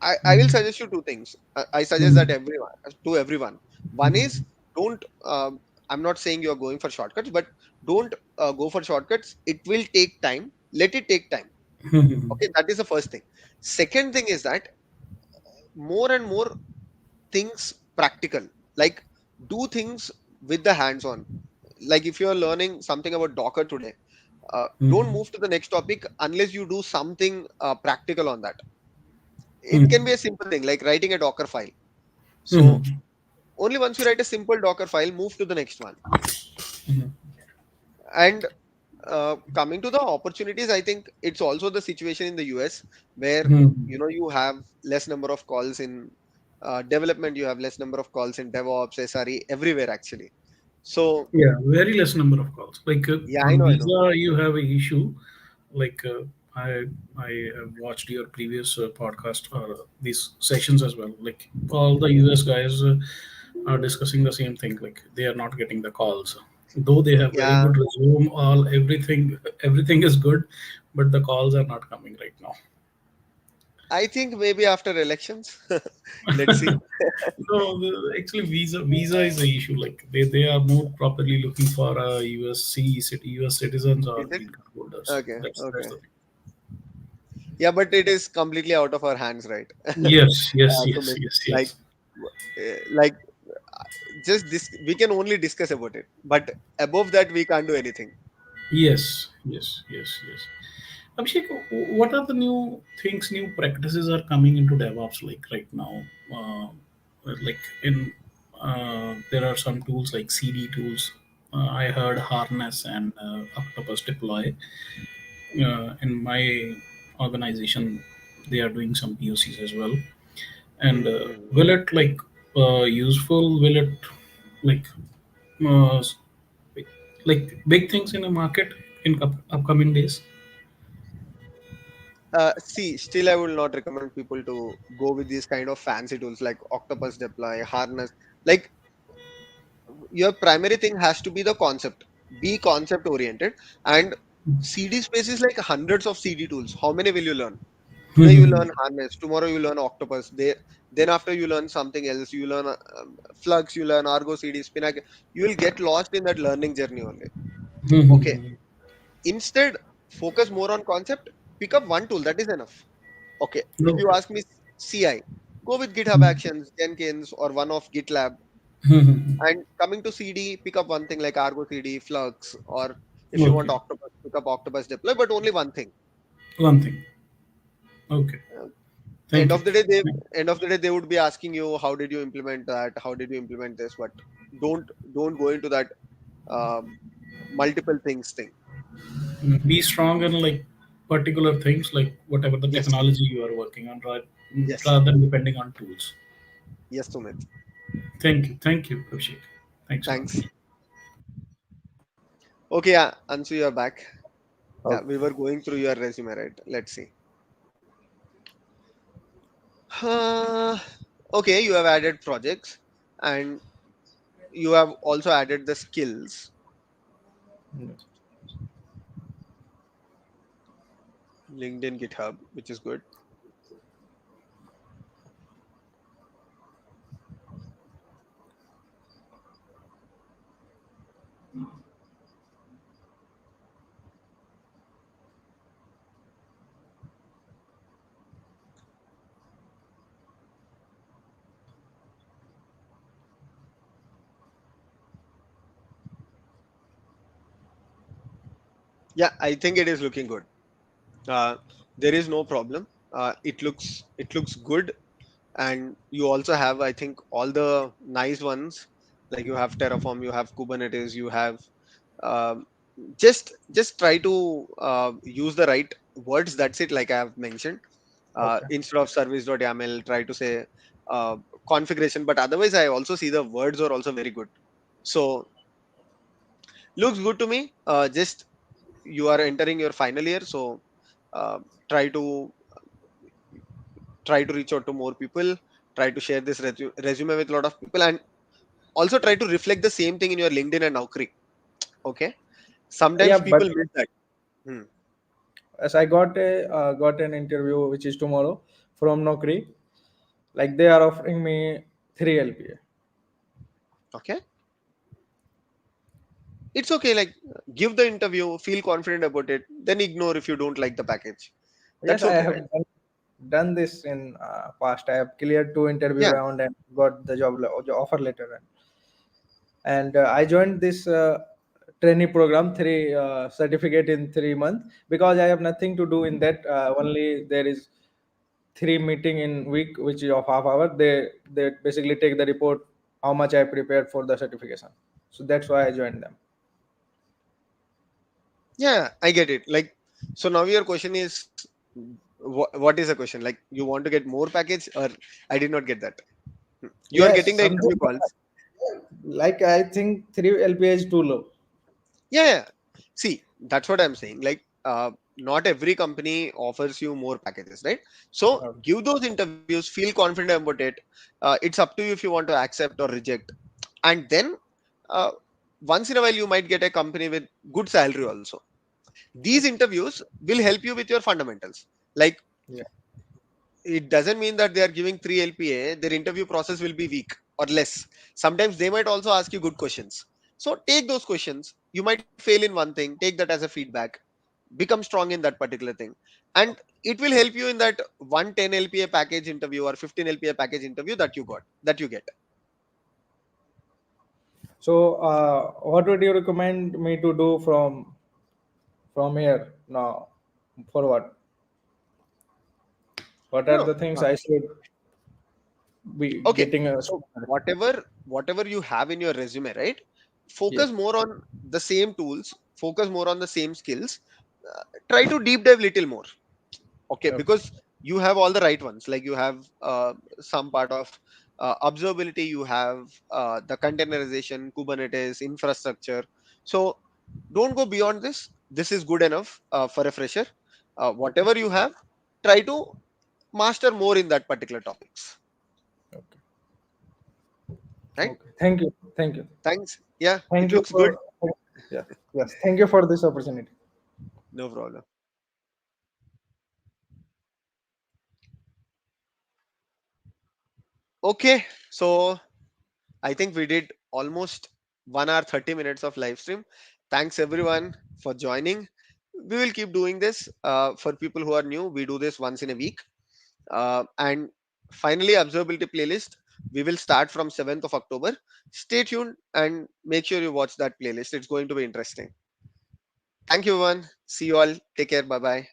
I will suggest you two things. I suggest that everyone to everyone. One is don't. I'm not saying you're going for shortcuts, but don't go for shortcuts. It will take time. Let it take time. Okay, that is the first thing. Second thing is that more and more things practical. Like do things with the hands on. Like if you're learning something about Docker today, don't move to the next topic unless you do something practical on that. It can be a simple thing like writing a Docker file. So only once you write a simple Docker file, move to the next one. And coming to the opportunities, I think it's also the situation in the US where you have less number of calls in development, you have less number of calls in DevOps, SRE, everywhere actually. So Yeah, very less number of calls. Like yeah, I on know, I know. visa, you have a issue. Like I have watched your previous podcast or these sessions as well. Like all the US guys are discussing the same thing. Like they are not getting the calls, though they have very Yeah, good resume. All everything is good, but the calls are not coming right now. I think maybe after elections. Let's see. No, actually, visa is the issue. Like they are more properly looking for US citizens or Is it? green card holders. Okay, That's okay. the thing. Yeah, but it is completely out of our hands, right? Yes, yes, So yes, maybe yes, like, yes, like just this, we can only discuss about it, but above that, we can't do anything. yes, yes, yes, yes. Abhishek, what are the new things, new practices are coming into DevOps like right now? Uh, like in there are some tools like CD tools. I heard Harness and Octopus Deploy. In my organization, they are doing some POCs as well. And Hmm, hmm. will it like useful? Will it like uh, like big things in the market in upcoming days? See, still, I will not recommend people to go with these kind of fancy tools like Octopus Deploy, Harness. Like your primary thing has to be the concept. Be concept oriented, and CD space is like hundreds of CD tools. How many will you learn? Today you learn harness, tomorrow you learn octopus, then after you learn something else, you learn flux, you learn argo cd spinac. You will get lost in that learning journey only. Okay, instead focus more on concept. Pick up one tool, that is enough. Okay, if you Okay. ask me, CI, go with GitHub Actions, Jenkins, or one of GitLab. And coming to CD, pick up one thing like argo cd, flux, or if you want Okay. octopus, pick up octopus deploy, but only one thing. One thing. Okay. Uh, end Thank you. of the day, they would be asking you, how did you implement that? How did you implement this? But don't don't go into that um, multiple things thing. Be strong in like particular things, like whatever the Yes, technology you are working on, right? yes, Rather than depending on tools. yes, Sumit. Thank you, Abhishek. Thanks a lot. Thanks. Okay, yeah, Ansu, you're back. Yeah, Okay. we were going through your resume, right? Let's see. Uh, okay, you have added projects and you have also added the skills. Yes. LinkedIn, GitHub, which is good. Yeah, I think it is looking good. Uh, there is no problem. It looks good, and you also have, I think, all the nice ones. Like you have Terraform, you have Kubernetes, you have um, just try to use the right words. That's it. Like I have mentioned, Okay. instead of service.yaml, try to say uh, configuration. But otherwise, I also see the words are also very good. So looks good to me. Just you are entering your final year, so uh, try to try to reach out to more people, try to share this resume with a lot of people, and also try to reflect the same thing in your LinkedIn and Naukri. Okay, Yeah, sometimes but people miss that. Hmm. as I got an interview which is tomorrow from Nokri, like they are offering me 3 LPA. Okay, it's okay. Like give the interview, feel confident about it, then ignore if you don't like the package. Yes, That's I okay, have right? done this in past. I have cleared 2 interview Yeah, round and got the offer letter. And I joined this trainee program, 3 certificate in 3 months, because I have nothing to do in that. Only there is 3 meeting in week, which is of half hour. They basically take the report how much I prepared for the certification. So that's why I joined them. yeah, I get it. Like, so now your question is, what is the question? Like, you want to get more package, or I did not get that. You are getting Yes, the something interview calls. like I think 3 LPA is too low. Yeah, yeah. See, that's what I'm saying. Like, not every company offers you more packages, right? So Okay. give those interviews, feel confident about it. It's up to you if you want to accept or reject. And then uh, once in a while, you might get a company with good salary also. These interviews will help you with your fundamentals. Like, Yeah. it doesn't mean that they are giving 3 LPA, their interview process will be weak or less. Sometimes they might also ask you good questions. So take those questions. You might fail in one thing, take that as a feedback, become strong in that particular thing. And it will help you in that 110 LPA package interview or 15 LPA package interview that you get. So, what would you recommend me to do from here now forward? What are No, the things no. I should be Okay. getting? So whatever you have in your resume, right? Yes. Focus more on the same tools, focus more on the same skills. Try to deep dive little more. Okay, Okay. because you have all the right ones. Like you have some part of observability, you have the containerization, Kubernetes, infrastructure. So don't go beyond this. This is good enough for a fresher. Okay. Whatever you have, try to master more in that particular topics. Okay. Right? Okay. Thank you. Thank you. Thanks. Yeah, it Thank you looks good. for. Yeah. Yes. Thank you for this opportunity. No problem. Okay, so I think we did almost 1 hour 30 minutes of live stream. Thanks everyone for joining. We will keep doing this. For people who are new, we do this once in a week. And finally, observability playlist. We will start from 7th of October. Stay tuned and make sure you watch that playlist. It's going to be interesting. Thank you, everyone. See you all. Take care. Bye bye.